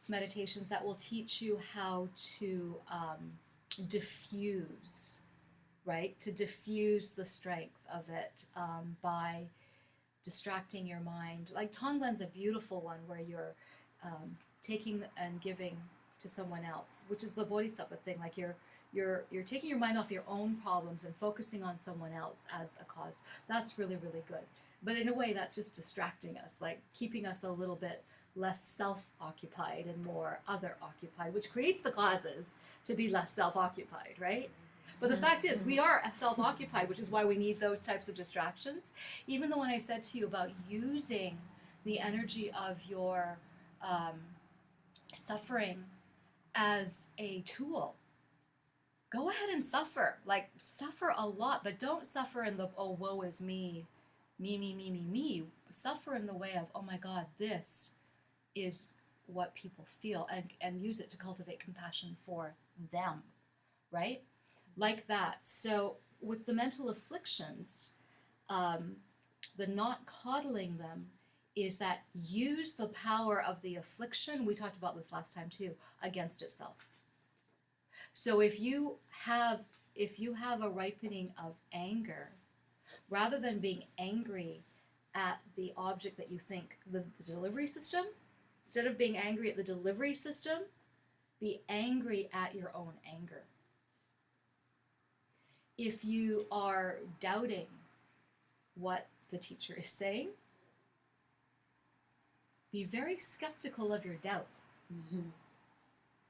meditations that will teach you how to diffuse, right? To diffuse the strength of it by distracting your mind. Like Tonglen's a beautiful one where you're taking and giving to someone else, which is the Bodhisattva thing. Like you're taking your mind off your own problems and focusing on someone else as a cause. That's really, really good. But in a way, that's just distracting us, like keeping us a little bit less self-occupied and more other-occupied, which creates the causes to be less self-occupied, right? But the fact is, we are self-occupied, which is why we need those types of distractions. Even the one I said to you about using the energy of your suffering as a tool. Go ahead and suffer. Like, suffer a lot, but don't suffer in the, oh, woe is me. Me. Suffer in the way of, oh my God, this is what people feel, and use it to cultivate compassion for them, right? Like that. So with the mental afflictions, the not coddling them is that use the power of the affliction, we talked about this last time too, against itself. So if you have a ripening of anger, rather than being angry at the object that you think, the delivery system, instead of being angry at the delivery system, be angry at your own anger. If you are doubting what the teacher is saying, be very skeptical of your doubt. Mm-hmm.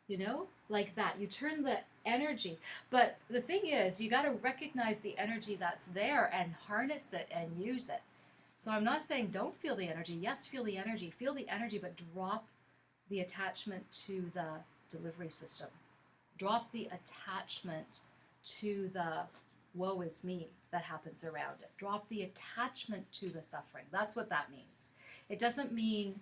You know, like that. You turn the energy. But the thing is, you got to recognize the energy that's there and harness it and use it. So I'm not saying don't feel the energy. Yes, feel the energy, but drop the attachment to the delivery system. Drop the attachment to the woe is me that happens around it. Drop the attachment to the suffering. That's what that means. It doesn't mean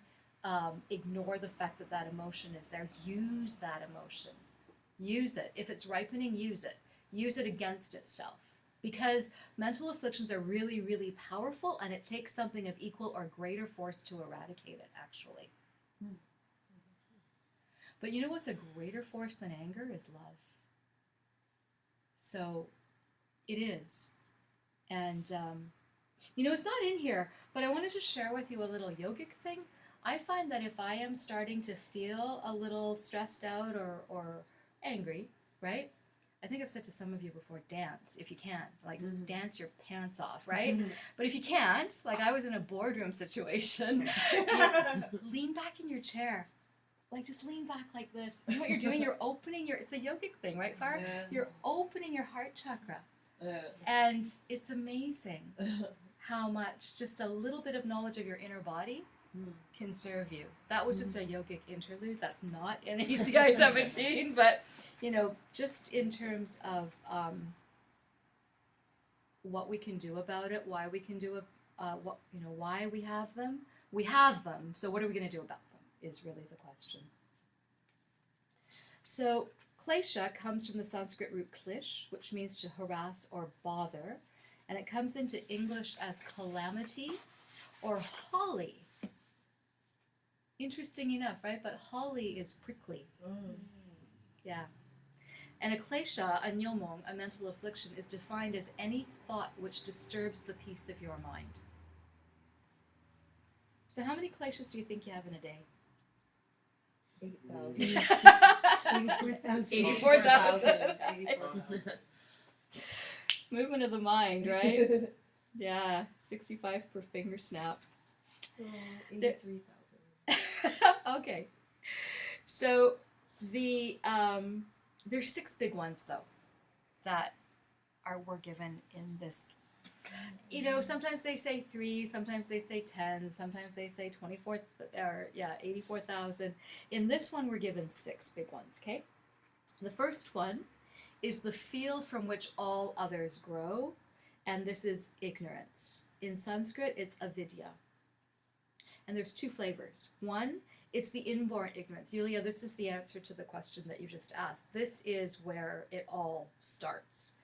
ignore the fact that that emotion is there. Use that emotion. Use it. If it's ripening, use it. Use it against itself. Because mental afflictions are really, really powerful, and it takes something of equal or greater force to eradicate it, actually. Mm. But you know what's a greater force than anger is love. So it is. And, you know, it's not in here, but I wanted to share with you a little yogic thing. I find that if I am starting to feel a little stressed out or angry, right? I think I've said to some of you before, dance if you can. Like, dance your pants off, right? But if you can't, like I was in a boardroom situation, lean back in your chair. Like, just lean back like this. You know what you're doing? You're opening your, it's a yogic thing, right, Far? Yeah. You're opening your heart chakra. And it's amazing how much just a little bit of knowledge of your inner body can serve you. That was just a yogic interlude. That's not in ACI 17, but, you know, just in terms of what we can do about it, why we can do it, what, you know, why we have them. We have them, so what are we going to do about them is really the question. So klesha comes from the Sanskrit root klish, which means to harass or bother, and it comes into English as calamity or holly. Interesting enough, right? But holly is prickly. Yeah. And a klesha, a nyomong, a mental affliction, is defined as any thought which disturbs the peace of your mind. So how many kleshas do you think you have in a day? 8,000. 84,000. Movement of the mind, right? Yeah, 65 per finger snap. 83,000. Okay. So there's 6 big ones though that were given in this. Sometimes they say 3, sometimes they say 10, sometimes they say 84,000. In this one, we're given 6 big ones. Okay. The first one is the field from which all others grow, and this is ignorance. In Sanskrit, it's avidya. And there's 2 flavors. One, it's the inborn ignorance. Yulia, this is the answer to the question that you just asked. This is where it all starts.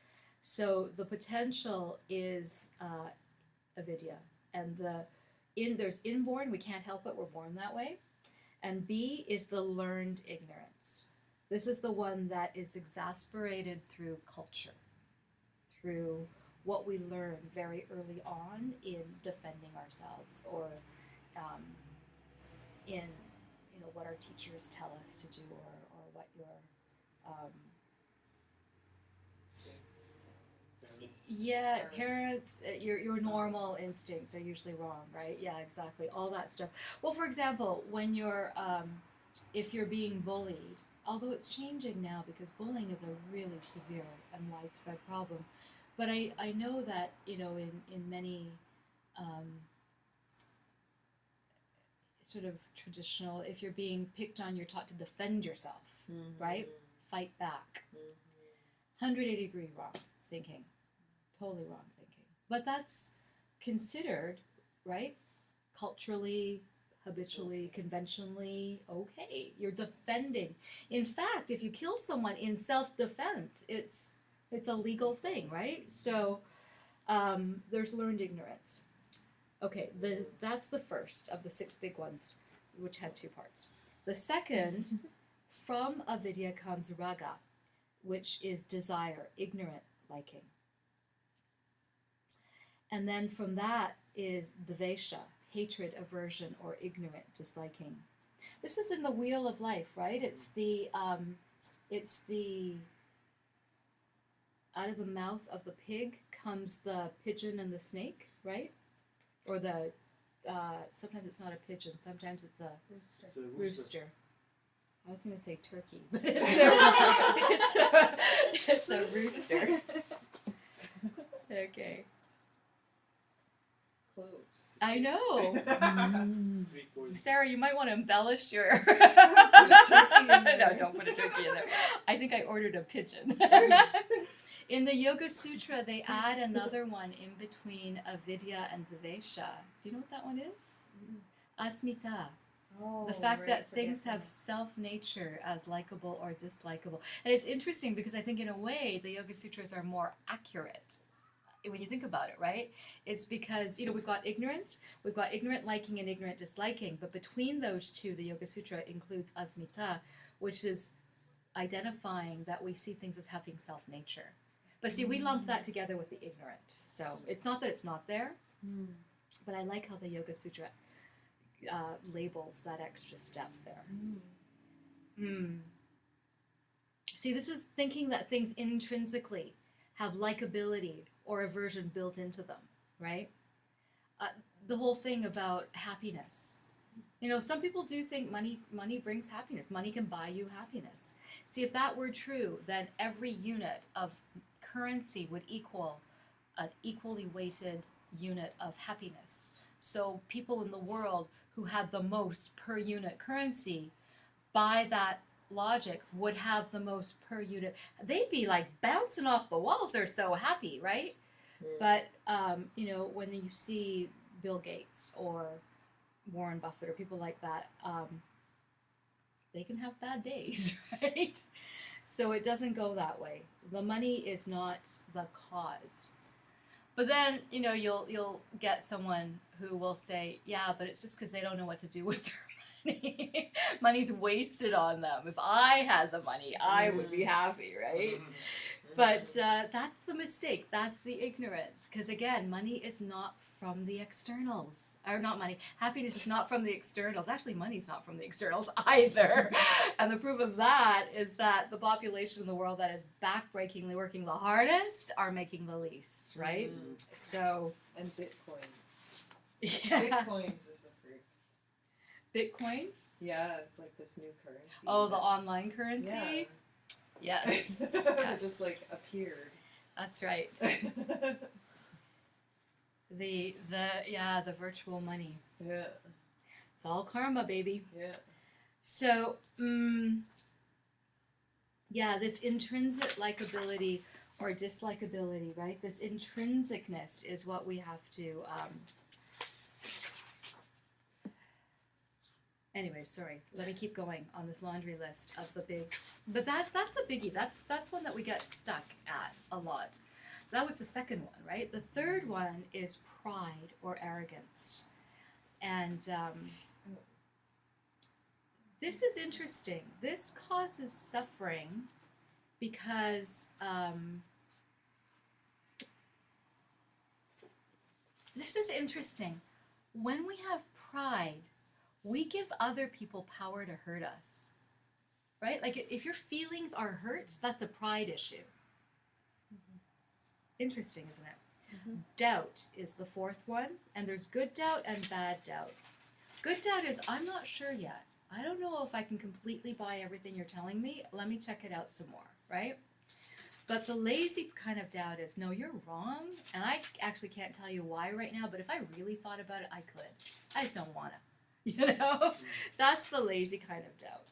So the potential is avidya. And there's inborn, we can't help it, we're born that way. And B is the learned ignorance. This is the one that is exasperated through culture, through what we learn very early on in defending ourselves, or in what our teachers tell us to do, or what your parents, your normal instincts are usually wrong, right? Yeah, exactly, all that stuff. Well, for example, when you're if you're being bullied, although it's changing now because bullying is a really severe and widespread problem, but I know that in many sort of traditional, if you're being picked on, you're taught to defend yourself, right? Fight back. 180-degree wrong thinking. Totally wrong thinking. But that's considered, right? Culturally, habitually, conventionally, okay. You're defending. In fact, if you kill someone in self-defense, it's a legal thing, right? So there's learned ignorance. Okay, that's the first of the 6 big ones, which had 2 parts. The second, from avidya comes raga, which is desire, ignorant liking. And then from that is dvesha, hatred, aversion, or ignorant disliking. This is in the wheel of life, right? It's the out of the mouth of the pig comes the pigeon and the snake, right? Or the sometimes it's not a pigeon, sometimes it's a rooster. I was going to say turkey, but it's a rooster. Okay. Close. I know. Sarah, you might want to embellish your. No, don't put a turkey in there. I think I ordered a pigeon. In the Yoga Sutra, they add another one in between avidya and dvesha. Do you know what that one is? Asmita. The fact that things have self-nature as likable or dislikable. And it's interesting because I think in a way the Yoga Sutras are more accurate when you think about it, right? It's because, we've got ignorance, we've got ignorant liking and ignorant disliking, but between those two, the Yoga Sutra includes asmita, which is identifying that we see things as having self-nature. But see, we lump that together with the ignorant. So it's not that it's not there, but I like how the Yoga Sutra labels that extra step there. See, this is thinking that things intrinsically have likability or aversion built into them, right? The whole thing about happiness. Some people do think money brings happiness. Money can buy you happiness. See, if that were true, then every unit of currency would equal an equally weighted unit of happiness. So people in the world who had the most per unit currency, by that logic, would have the most per unit. They'd be like bouncing off the walls. They're so happy, right? But when you see Bill Gates or Warren Buffett or people like that, they can have bad days, right? So it doesn't go that way. The money is not the cause. But then, you'll get someone who will say, yeah, but it's just because they don't know what to do with their money. Money's wasted on them. If I had the money, I would be happy, right? But that's the mistake. That's the ignorance. Because again, money is not from the externals. Or not money. Happiness is not from the externals. Actually, money's not from the externals either. And the proof of that is that the population in the world that is backbreakingly working the hardest are making the least, right? So. And bitcoins. Yeah. Bitcoins is the fruit. Bitcoins? Yeah, it's like this new currency. Oh, the that- online currency? Yes. It Yes. just like appeared. That's right. The virtual money. Yeah, It's all karma, baby. yeah. So, this intrinsic likability or dislikability, right? This intrinsicness is what we have to. Anyway, sorry. Let me keep going on this laundry list of the big. But that's a biggie. That's one that we get stuck at a lot. That was the second one, right? The third one is pride or arrogance, and this is interesting. This causes suffering because this is interesting. When we have pride, we give other people power to hurt us, right? Like if your feelings are hurt, that's a pride issue. Interesting, isn't it? Mhm. Doubt is the fourth one, and there's good doubt and bad doubt. Good doubt is, I'm not sure yet. I don't know if I can completely buy everything you're telling me. Let me check it out some more, right? But the lazy kind of doubt is, no, you're wrong, and I actually can't tell you why right now, but if I really thought about it, I could. I just don't want to. You know? That's the lazy kind of doubt.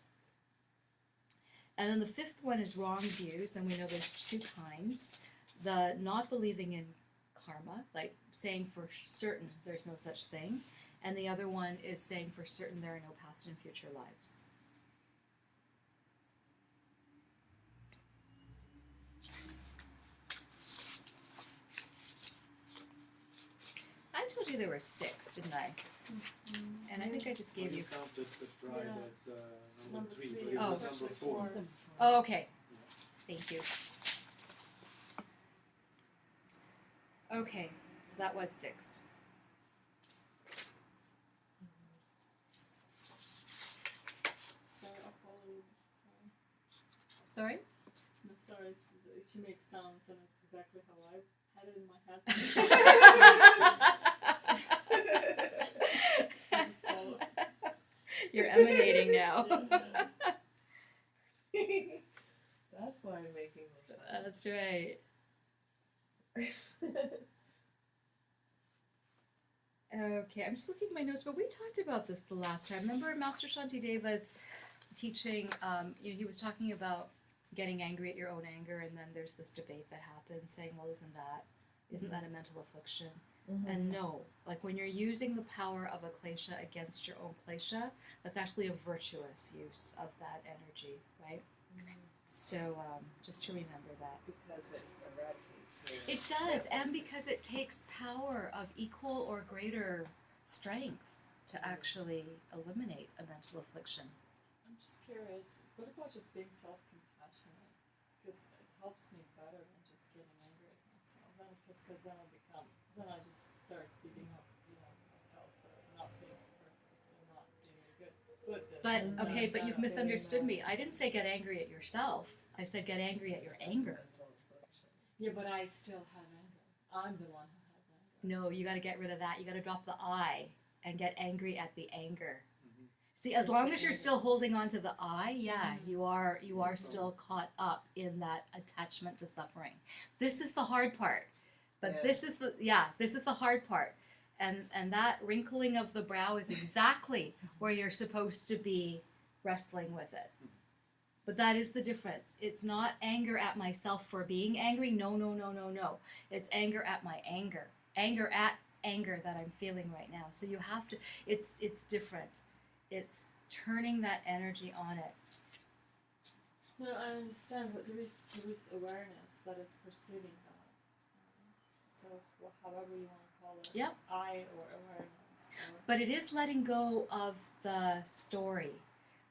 And then the fifth one is wrong views, and we know there's two kinds. The not believing in karma, like saying for certain there's no such thing, and the other one is saying for certain there are no past and future lives. I told you there were 6, didn't I? And I think I just gave When you. counted the pride Yeah. as number Number 3, three, but it Oh. was it's number actually 4. four. Oh, okay. Thank you. Okay, so that was 6. Sorry, I'll follow you. Sorry? No, sorry. She makes sounds, and it's exactly how I had it in my head. I just follow. You're emanating now. Yeah. That's why I'm making this. That's right. Okay, I'm just looking at my notes, but we talked about this the last time. Remember Master Shantideva's teaching, he was talking about getting angry at your own anger, and then there's this debate that happens saying, well, isn't that a mental affliction? And no, like when you're using the power of a klesha against your own klesha, that's actually a virtuous use of that energy, right? So just to remember that. Because it eradicates. It does, and because it takes power of equal or greater strength to actually eliminate a mental affliction. I'm just curious, what about just being self-compassionate? Because it helps me better than just getting angry at myself. Because then I just start beating up, myself for not being perfect and not being a good But Buddhist. okay, but you've Okay, misunderstood no. me. I didn't say get angry at yourself. I said get angry at your anger. Yeah, but I still have anger. I'm the one who has anger. No, you got to get rid of that. You got to drop the I and get angry at the anger. Mhm. See, as Just long the as you're anger. still holding on to the I, yeah, Mhm. you are still caught up in that attachment to suffering. This is the hard part. But Yeah. this is the hard part. And that wrinkling of the brow is exactly where you're supposed to be wrestling with it. But that is the difference. It's not anger at myself for being angry. No, no, no, no, no. It's anger at my anger. Anger at anger that I'm feeling right now. So you have to, it's different. It's turning that energy on it. No, I understand, but there is awareness that is preceding that. So, however you want to call it. Yep. I or awareness. Or, But it is letting go of the story.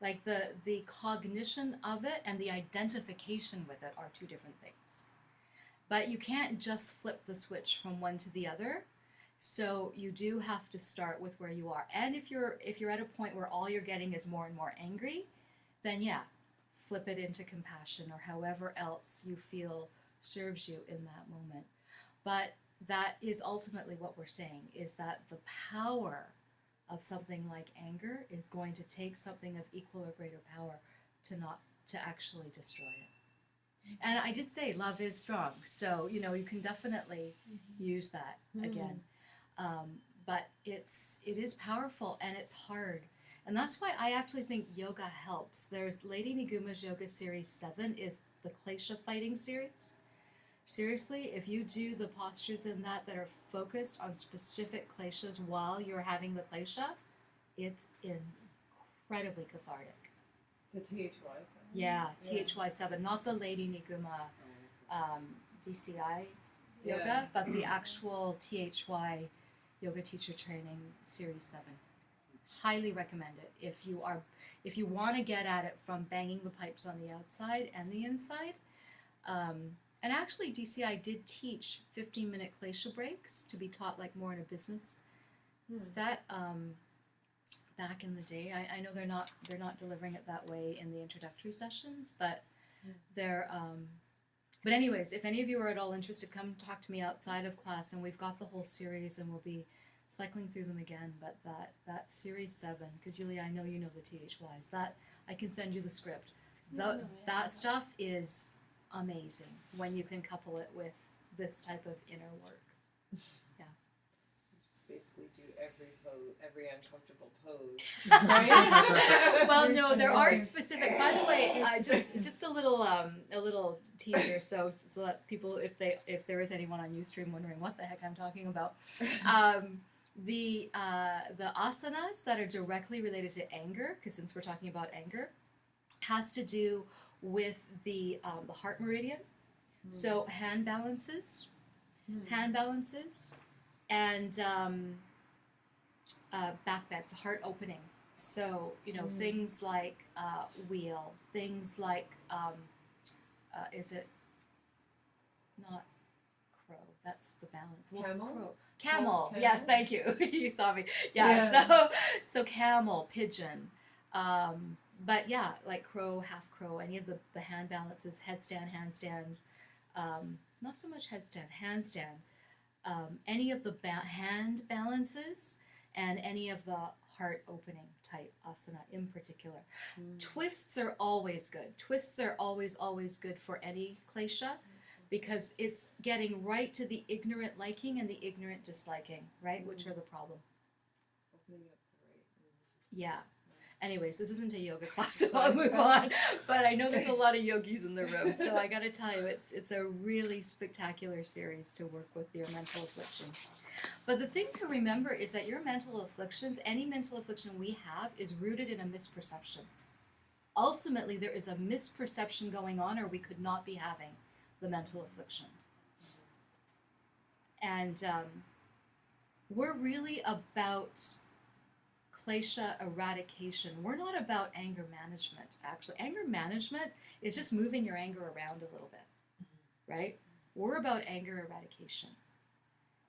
Like the cognition of it and the identification with it are two different things. But you can't just flip the switch from one to the other. So you do have to start with where you are. And if you're at a point where all you're getting is more and more angry, then yeah, flip it into compassion or however else you feel serves you in that moment. But that is ultimately what we're saying, is that the power of something like anger is going to take something of equal or greater power to actually destroy it. And I did say love is strong, so you can definitely use that again. But it is powerful and it's hard, and that's why I actually think yoga helps. There's Lady Niguma's Yoga Series 7 is the Klesha fighting series. Seriously, if you do the postures in that are focused on specific kleshas while you're having the klesha, it's incredibly cathartic. The THY. Yeah, THY 7, not the Lady Niguma DCI yoga, but the actual THY Yoga Teacher Training Series 7. Highly recommend it if you want to get at it from banging the pipes on the outside and the inside. And actually, DCI did teach 15-minute klesha breaks to be taught like more in a business set back in the day. I know they're not delivering it that way in the introductory sessions, but they're. But anyways, if any of you are at all interested, come talk to me outside of class, and we've got the whole series, and we'll be cycling through them again. But that series 7, because Julia, I know you know the THYs. That I can send you the script. That stuff is amazing when you can couple it with this type of inner work. Yeah. Just basically do every uncomfortable pose. Right? Well, no, there are specific. By the way, just a little teaser, so that people, if there is anyone on Ustream wondering what the heck I'm talking about, the asanas that are directly related to anger, because since we're talking about anger, has to do with the heart meridian. So hand balances, and back bends, heart opening. So things like wheel, things like is it not crow? That's the balance. Well, Camel? Crow. Camel. Camel? Yes, thank you. You saw me. Yeah. So camel, pigeon. But yeah, like crow, half crow, any of the hand balances, headstand, handstand, not so much headstand, handstand, any of the hand balances, and any of the heart opening type asana in particular. Twists are always good. Twists are always good for any klesha, because it's getting right to the ignorant liking and the ignorant disliking, right, which are the problem. Opening up the right. Yeah. Anyways, this isn't a yoga class, so I'll move on. But I know there's a lot of yogis in the room, so I gotta tell you, it's a really spectacular series to work with your mental afflictions. But the thing to remember is that your mental afflictions, any mental affliction we have, is rooted in a misperception. Ultimately, there is a misperception going on, or we could not be having the mental affliction. And we're really about klesha eradication. We're not about anger management, actually. Anger management is just moving your anger around a little bit, right? We're about anger eradication.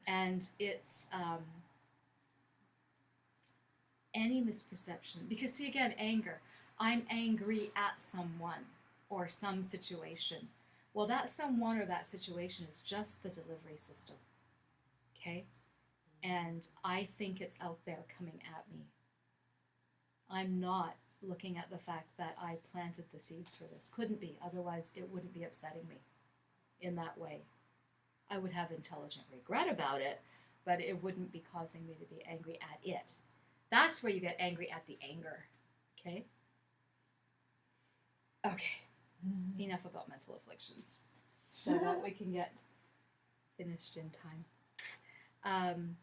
And it's any misperception. Because see, again, anger. I'm angry at someone or some situation. Well, that someone or that situation is just the delivery system, okay? And I think it's out there coming at me. I'm not looking at the fact that I planted the seeds for this. Couldn't be, otherwise it wouldn't be upsetting me in that way. I would have intelligent regret about it, but it wouldn't be causing me to be angry at it. That's where you get angry at the anger, okay? Okay, enough about mental afflictions, so that we can get finished in time.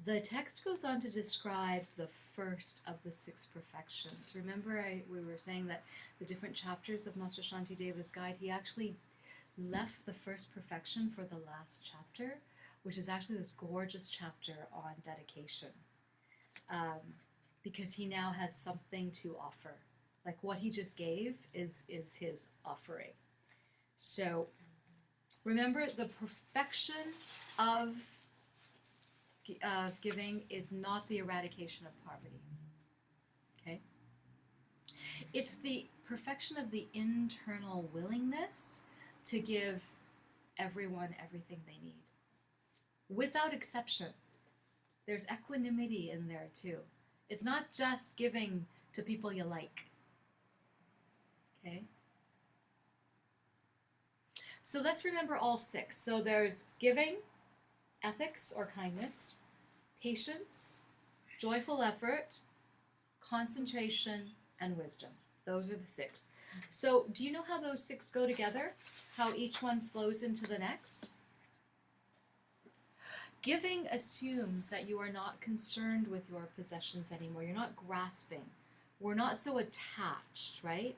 The text goes on to describe the first of the 6 perfections. Remember, we were saying that the different chapters of Master Shantideva's guide, he actually left the first perfection for the last chapter, which is actually this gorgeous chapter on dedication, because he now has something to offer. Like what he just gave is his offering. So remember, the perfection of giving is not the eradication of poverty. Okay? It's the perfection of the internal willingness to give everyone everything they need, without exception. There's equanimity in there too. It's not just giving to people you like. Okay? So let's remember all 6. So there's giving, ethics or kindness, patience, joyful effort, concentration, and wisdom. Those are the 6. So do you know how those 6 go together? How each one flows into the next? Giving assumes that you are not concerned with your possessions anymore. You're not grasping. We're not so attached, right?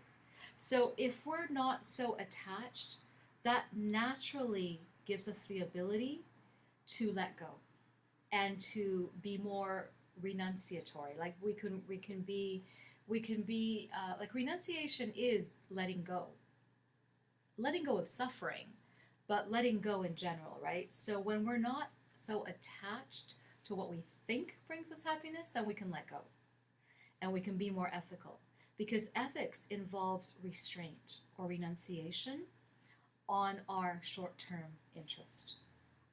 So if we're not so attached, that naturally gives us the ability to let go and to be more renunciatory. Like we can be like renunciation is letting go of suffering, but letting go in general, right? So when we're not so attached to what we think brings us happiness, then we can let go and we can be more ethical, because ethics involves restraint or renunciation on our short-term interest,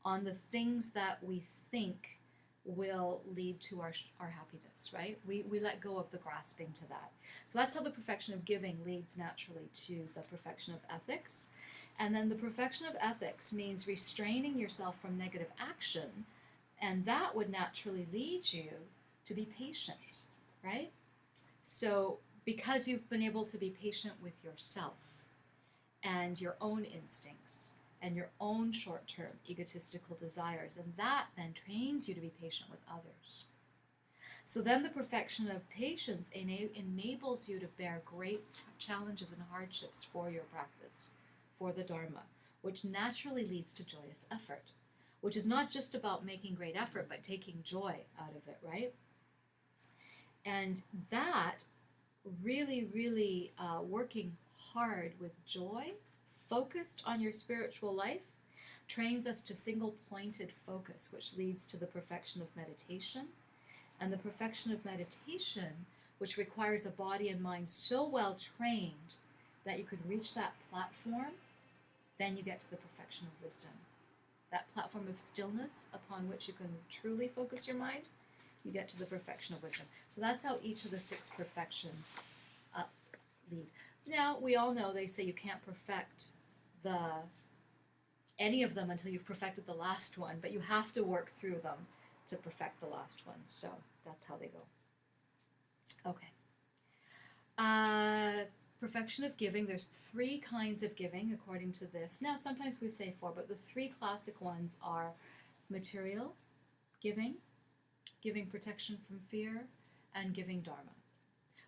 on the things that we think will lead to our happiness, right? We let go of the grasping to that. So that's how the perfection of giving leads naturally to the perfection of ethics. And then the perfection of ethics means restraining yourself from negative action, and that would naturally lead you to be patient, right? So because you've been able to be patient with yourself and your own instincts and your own short-term egotistical desires, and that then trains you to be patient with others. So then the perfection of patience enables you to bear great challenges and hardships for your practice, for the Dharma, which naturally leads to joyous effort, which is not just about making great effort, but taking joy out of it, right? And that really working hard with joy, focused on your spiritual life, trains us to single-pointed focus, which leads to the perfection of meditation. And the perfection of meditation, which requires a body and mind so well trained that you can reach that platform, then you get to the perfection of wisdom. That platform of stillness upon which you can truly focus your mind, you get to the perfection of wisdom. So that's how each of the 6 perfections lead. Now, we all know they say you can't perfect any of them until you've perfected the last one, but you have to work through them to perfect the last one. So that's how they go. Okay. Perfection of giving. There's 3 kinds of giving according to this. Now, sometimes we say 4, but the 3 classic ones are material giving, giving protection from fear, and giving dharma.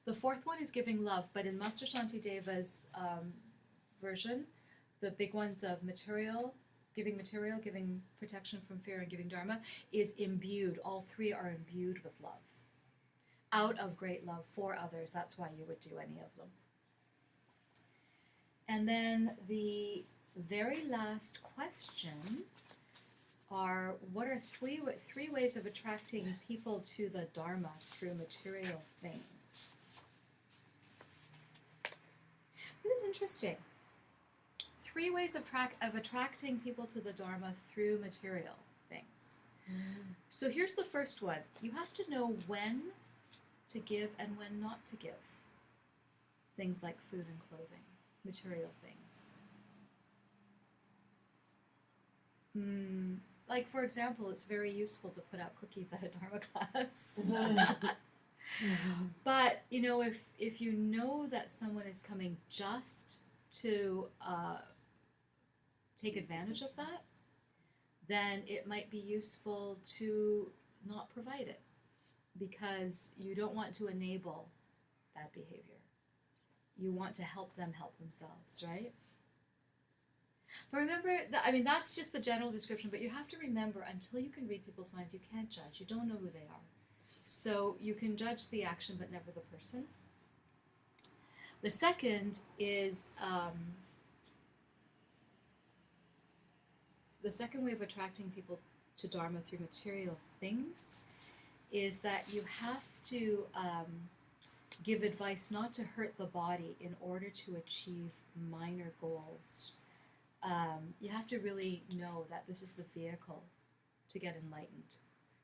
The 4th one is giving love, but in Master Shantideva's version, the big ones of material, giving protection from fear, and giving dharma is imbued. All 3 are imbued with love, out of great love for others. That's why you would do any of them. And then the very last question are, what are 3 ways of attracting people to the Dharma through material things? This is interesting. 3 ways of attracting people to the Dharma through material things. So here's the first one. You have to know when to give and when not to give. Things like food and clothing, material things. Like, for example, it's very useful to put out cookies at a Dharma class. But, you know, if you know that someone is coming just to take advantage of that, then it might be useful to not provide it, because you don't want to enable bad behavior. You want to help them help themselves, right? But remember, that's just the general description, but you have to remember, until you can read people's minds, you can't judge. You don't know who they are. So you can judge the action, but never the person. The second is, the second way of attracting people to Dharma through material things is that you have to give advice not to hurt the body in order to achieve minor goals. You have to really know that this is the vehicle to get enlightened.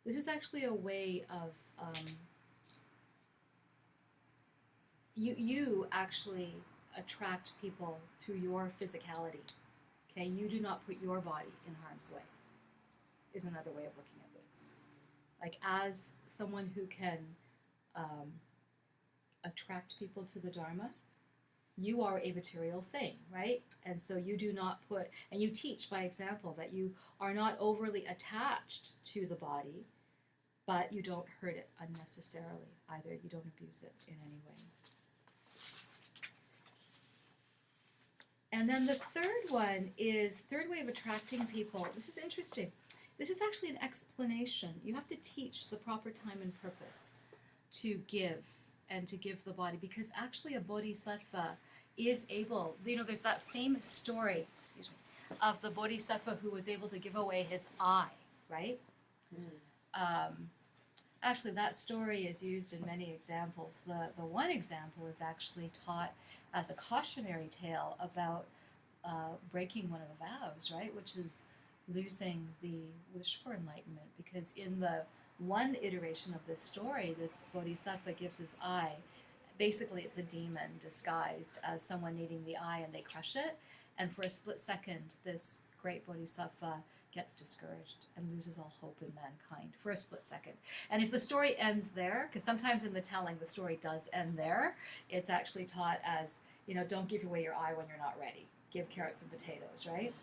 This is actually a way of you actually attract people through your physicality. Okay, you do not put your body in harm's way. Is another way of looking at this. Like as someone who can attract people to the Dharma, you are a material thing, right? And so you do not put, and you teach by example that you are not overly attached to the body, but you don't hurt it unnecessarily either. You don't abuse it in any way. And then the third one is, third way of attracting people. This is interesting. This is actually an explanation. You have to teach the proper time and purpose to give and to give the body, because actually a bodhisattva is able, there's that famous story, of the bodhisattva who was able to give away his eye, right? Actually, that story is used in many examples. The one example is actually taught as a cautionary tale about breaking one of the vows, right? Which is losing the wish for enlightenment. Because in the one iteration of this story, this bodhisattva gives his eye. Basically, it's a demon disguised as someone needing the eye, and they crush it. And for a split second, this great bodhisattva gets discouraged and loses all hope in mankind for a split second. And if the story ends there, because sometimes in the telling the story does end there, it's actually taught as, don't give away your eye when you're not ready. Give carrots and potatoes, right?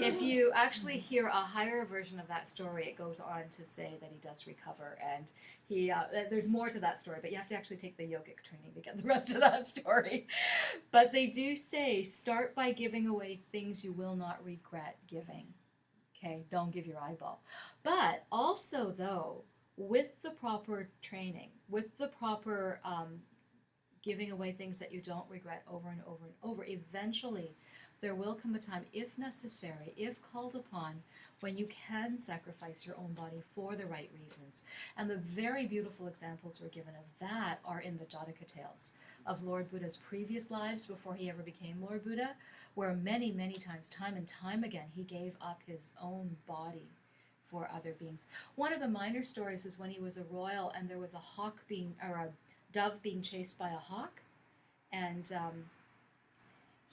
If you actually hear a higher version of that story, it goes on to say that he does recover, and he there's more to that story, but you have to actually take the yogic training to get the rest of that story. But they do say, start by giving away things you will not regret giving. Okay, don't give your eyeball. But also, though, with the proper training, with the proper giving away things that you don't regret over and over and over, eventually there will come a time, if necessary, if called upon, when you can sacrifice your own body for the right reasons. And the very beautiful examples we're given of that are in the Jataka tales of Lord Buddha's previous lives before he ever became Lord Buddha, where many, many times, time and time again, he gave up his own body for other beings. One of the minor stories is when he was a royal and there was a dove being chased by a hawk, and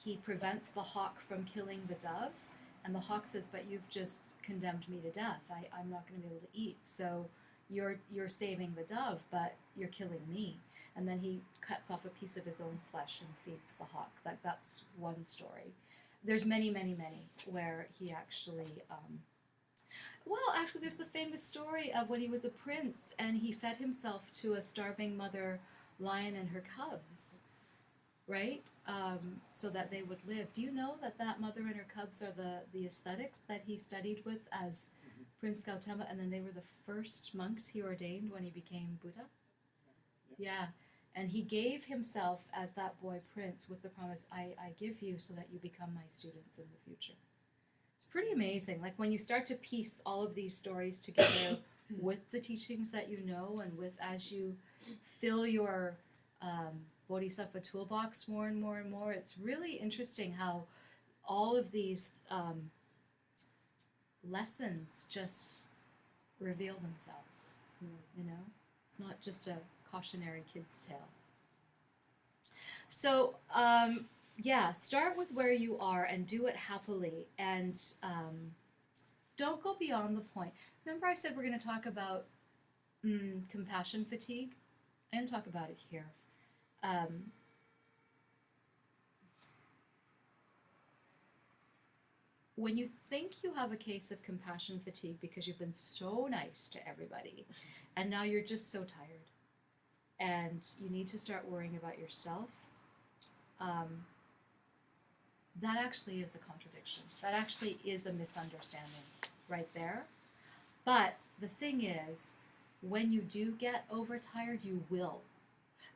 he prevents the hawk from killing the dove, and the hawk says, but you've just condemned me to death. I'm not going to be able to eat, so you're saving the dove, but you're killing me. And then he cuts off a piece of his own flesh and feeds the hawk. That's one story. There's many, many, many where he actually, there's the famous story of when he was a prince and he fed himself to a starving mother lion and her cubs, right? So that they would live. Do you know that mother and her cubs are the ascetics that he studied with as Prince Gautama, and then they were the first monks he ordained when he became Buddha? Yeah. And he gave himself as that boy prince with the promise, I give you so that you become my students in the future. It's pretty amazing. Like when you start to piece all of these stories together with the teachings that you know, and with as you fill your Bodhisattva toolbox more and more and more, it's really interesting how all of these lessons just reveal themselves. It's not just a cautionary kid's tale. So start with where you are and do it happily, and don't go beyond the point. Remember I said we're going to talk about compassion fatigue? I'm going to talk about it here. When you think you have a case of compassion fatigue because you've been so nice to everybody, and now you're just so tired, and you need to start worrying about yourself, that actually is a contradiction. That actually is a misunderstanding right there. But the thing is, when you do get overtired, you will.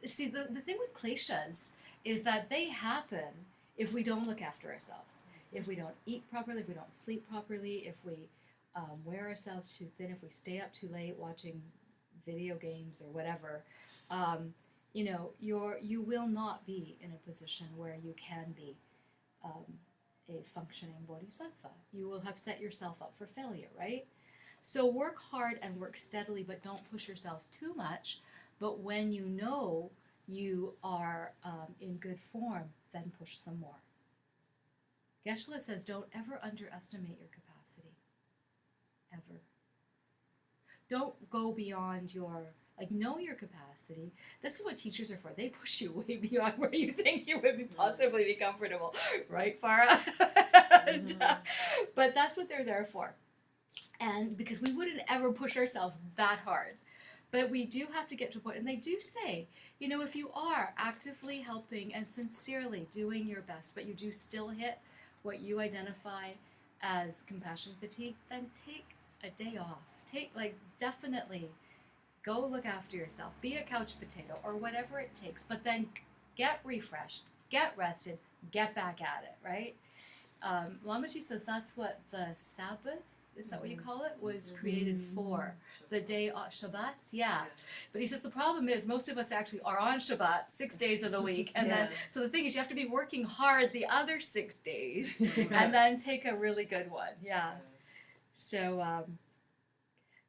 See, the thing with kleshas is that they happen if we don't look after ourselves. If we don't eat properly, if we don't sleep properly, if we wear ourselves too thin, if we stay up too late watching video games or whatever, you will not be in a position where you can be a functioning bodhisattva. You will have set yourself up for failure, right? So work hard and work steadily, but don't push yourself too much. But when you know you are in good form, then push some more. Geshe-la says, don't ever underestimate your capacity. Ever. Don't go beyond your, know your capacity. This is what teachers are for. They push you way beyond where you think you would possibly be comfortable. Right, Farah? But that's what they're there for. And because we wouldn't ever push ourselves that hard. But we do have to get to a point, and they do say, if you are actively helping and sincerely doing your best, but you do still hit what you identify as compassion fatigue, then take a day off. Definitely go look after yourself. Be a couch potato or whatever it takes, but then get refreshed, get rested, get back at it, right? Lamaji says that's what the Sabbath, is that what you call it, was created for. The day of Shabbat, yeah. But he says the problem is most of us actually are on Shabbat 6 days of the week. And then, so the thing is you have to be working hard the other 6 days and then take a really good one, yeah. So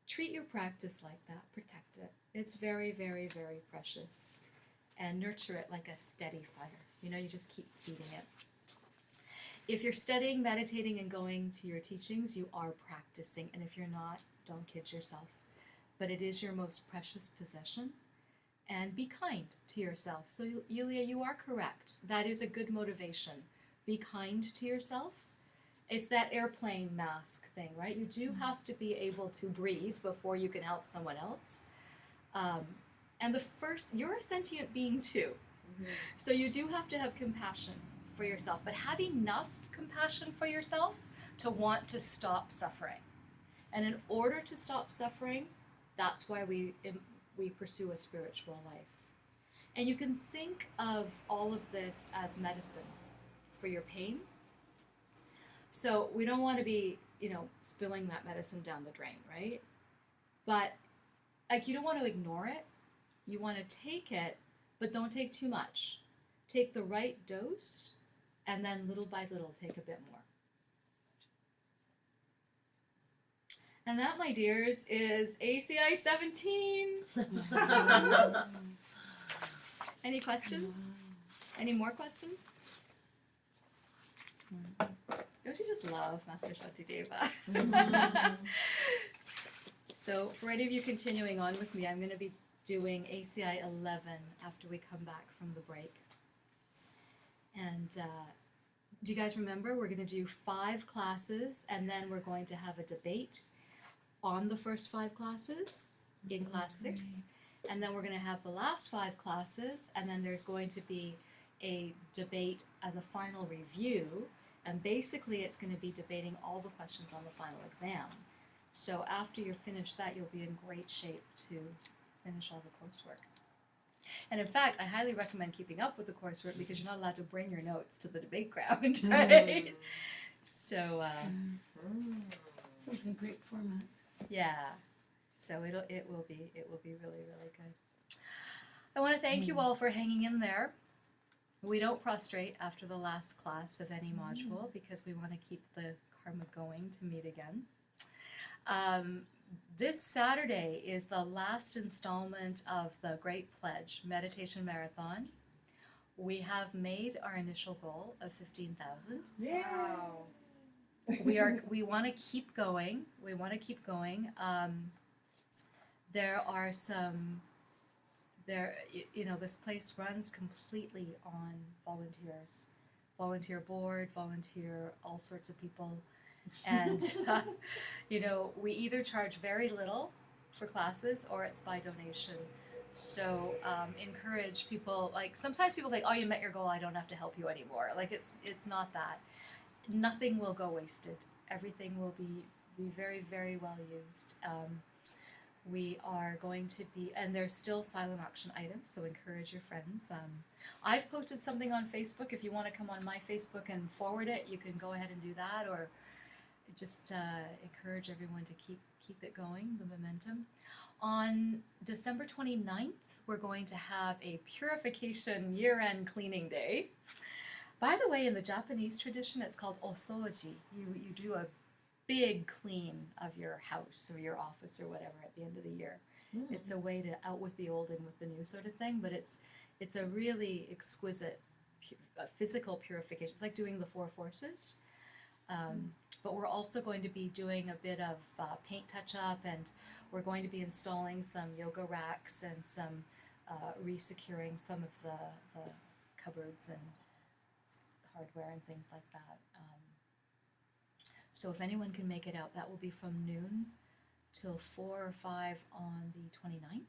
treat your practice like that, protect it. It's very, very, very precious. And nurture it like a steady fire. You just keep feeding it. If you're studying, meditating, and going to your teachings, you are practicing. And if you're not, don't kid yourself. But it is your most precious possession. And be kind to yourself. So, Yulia, you are correct. That is a good motivation. Be kind to yourself. It's that airplane mask thing, right? You do have to be able to breathe before you can help someone else. And you're a sentient being too. So you do have to have compassion for yourself, but have enough compassion for yourself to want to stop suffering. And in order to stop suffering, that's why we pursue a spiritual life. And you can think of all of this as medicine for your pain. So we don't want to be, spilling that medicine down the drain, right? But you don't want to ignore it. You want to take it, but don't take too much. Take the right dose, and then little by little take a bit more. And that, my dears, is ACI 17. Any questions? Any more questions? Don't you just love Master Shantideva? So for any of you continuing on with me, I'm going to be doing ACI 11 after we come back from the break. And do you guys remember? We're going to do 5 classes, and then we're going to have a debate on the first 5 classes in class 6. And then we're going to have the last 5 classes, and then there's going to be a debate as a final review. And basically, it's going to be debating all the questions on the final exam. So after you're finished that, you'll be in great shape to finish all the coursework. And in fact, I highly recommend keeping up with the coursework because you're not allowed to bring your notes to the debate ground, right? So, sounds like a great format. Yeah. So it will be really, really good. I want to thank you all for hanging in there. We don't prostrate after the last class of any module because we want to keep the karma going to meet again. This Saturday is the last installment of the Great Pledge Meditation Marathon. We have made our initial goal of 15,000. Wow. We want to keep going. We want to keep going. There are some. This place runs completely on volunteers, volunteer board, volunteer all sorts of people, and we either charge very little for classes or it's by donation. So encourage people. Sometimes people think, oh, you met your goal, I don't have to help you anymore. It's not that. Nothing will go wasted. Everything will be very, very well used. We are going to be, and there's still silent auction items, so encourage your friends. I've posted something on Facebook. If you want to come on my Facebook and forward it, you can go ahead and do that, or just encourage everyone to keep it going, the momentum. On December 29th, we're going to have a purification year-end cleaning day. By the way, in the Japanese tradition, it's called osoji. You do a big clean of your house or your office or whatever at the end of the year. It's a way to out with the old and with the new sort of thing, but it's a really exquisite physical purification. It's like doing the 4 forces. But we're also going to be doing a bit of paint touch-up, and we're going to be installing some yoga racks and some re-securing some of the cupboards and hardware and things like that. So if anyone can make it out, that will be from noon till 4 or 5 on the 29th.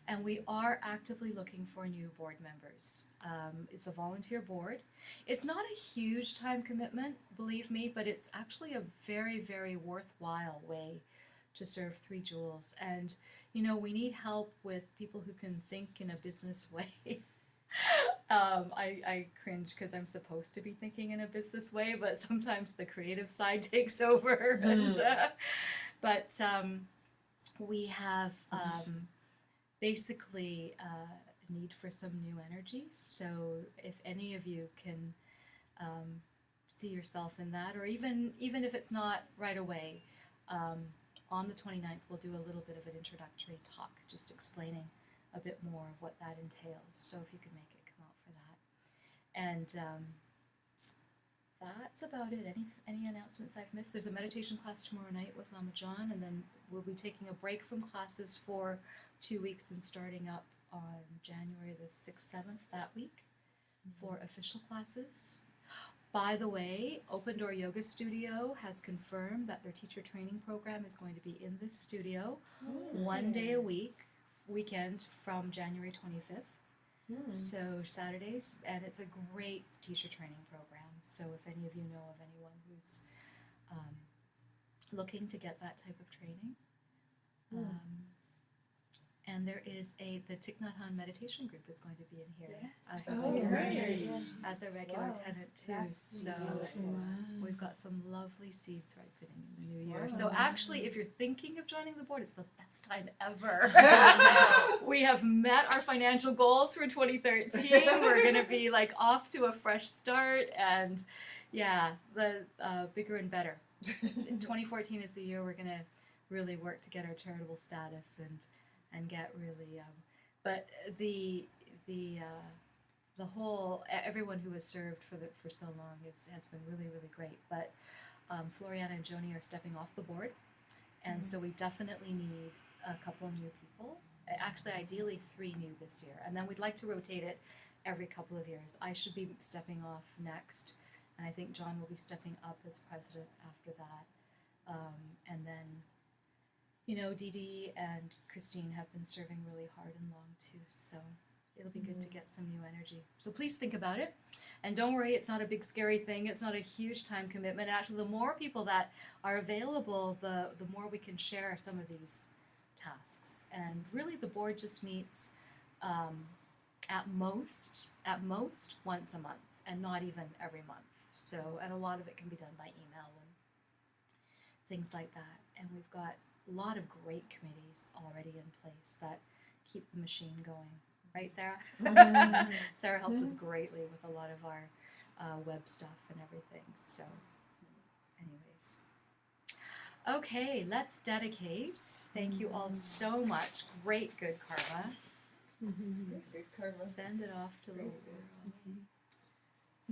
And we are actively looking for new board members. It's a volunteer board. It's not a huge time commitment, believe me, but it's actually a very, very worthwhile way to serve 3 jewels. And, you know, we need help with people who can think in a business way. I cringe because I'm supposed to be thinking in a business way, but sometimes the creative side takes over. And, but we have basically a need for some new energy. So if any of you can see yourself in that, or even if it's not right away, on the 29th we'll do a little bit of an introductory talk, just explaining a bit more of what that entails. So if you can make it, come out for that. And that's about it. Any announcements I've missed? There's a meditation class tomorrow night with Lama John, and then we'll be taking a break from classes for 2 weeks and starting up on January the 6th, 7th that week for official classes. By the way, Open Door Yoga Studio has confirmed that their teacher training program is going to be in this studio 1 day a weekend from January 25th. So Saturdays, and it's a great teacher training program. So if any of you know of anyone who's looking to get that type of training, and there is the Thich Nhat Hanh meditation group is going to be in here as a regular tenant too. That's so Wow. we've got some lovely seeds ripening in the new year. So actually, if you're thinking of joining the board, it's the best time ever. We have met our financial goals for 2013. We're going to be like off to a fresh start, and yeah, the bigger and better. 2014 is the year we're going to really work to get our charitable status and get really, but the whole, everyone who has served for so long has been really, really great. But Floriana and Joni are stepping off the board, and so we definitely need a couple new people. Actually, ideally 3 new this year, and then we'd like to rotate it every couple of years. I should be stepping off next, and I think John will be stepping up as president after that, and then, you know, Dee Dee and Christine have been serving really hard and long too, so it'll be good to get some new energy. So please think about it, and don't worry, it's not a big scary thing. It's not a huge time commitment. Actually, the more people that are available, the more we can share some of these tasks. And really, the board just meets at most once a month, and not even every month. So, and a lot of it can be done by email and things like that. And we've got a lot of great committees already in place that keep the machine going. Right, Sarah? Sarah helps us greatly with a lot of our web stuff and everything. So, anyways. Okay, let's dedicate. Thank you all so much. Great, good karma. Great karma. Send it off to the world.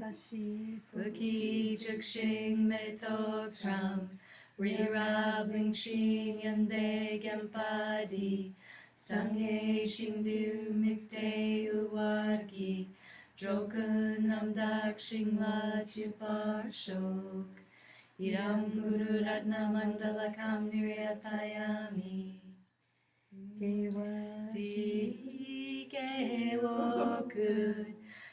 Sashi Puki Jukshing Metotram Rira Blingshing Yande Gyempadi Sangye Shingdu Mikte Uwargi Drokun Namdak Shingla Jipar Shok Iram Guru Ratna Mandalakam Niryatayami Di Gewoku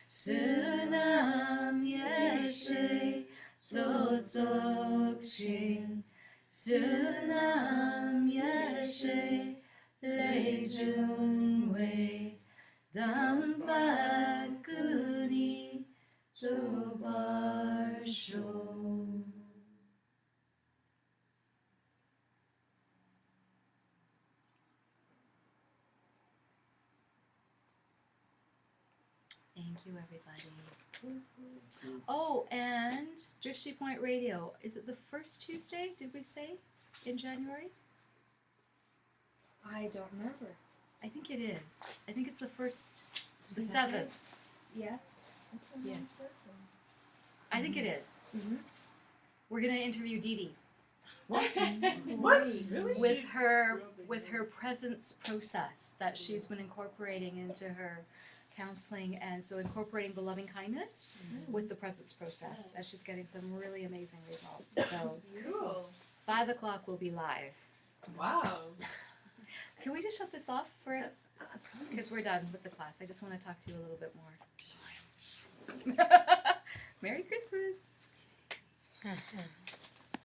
Sunam Yeshe Zotzok Shin Sunam Yeshe Lejun Wei Dampak Kuni Tobar Sho. Thank you. you, everybody. Oh, and Drishti Point Radio. Is it the first Tuesday, did we say, in January? I don't remember. I think it is. I think it's the first, the Tuesday? 7th. Yes. Yes. I think it is. Mm-hmm. We're going to interview Dee Dee What? What? Really? with her presence process that she's been incorporating into her counseling, and so incorporating the loving kindness with the presence process, and she's getting some really amazing results. So Cool. 5 o'clock will be live. Wow. Can we just shut this off for us? Because we're done with the class. I just want to talk to you a little bit more. Merry Christmas.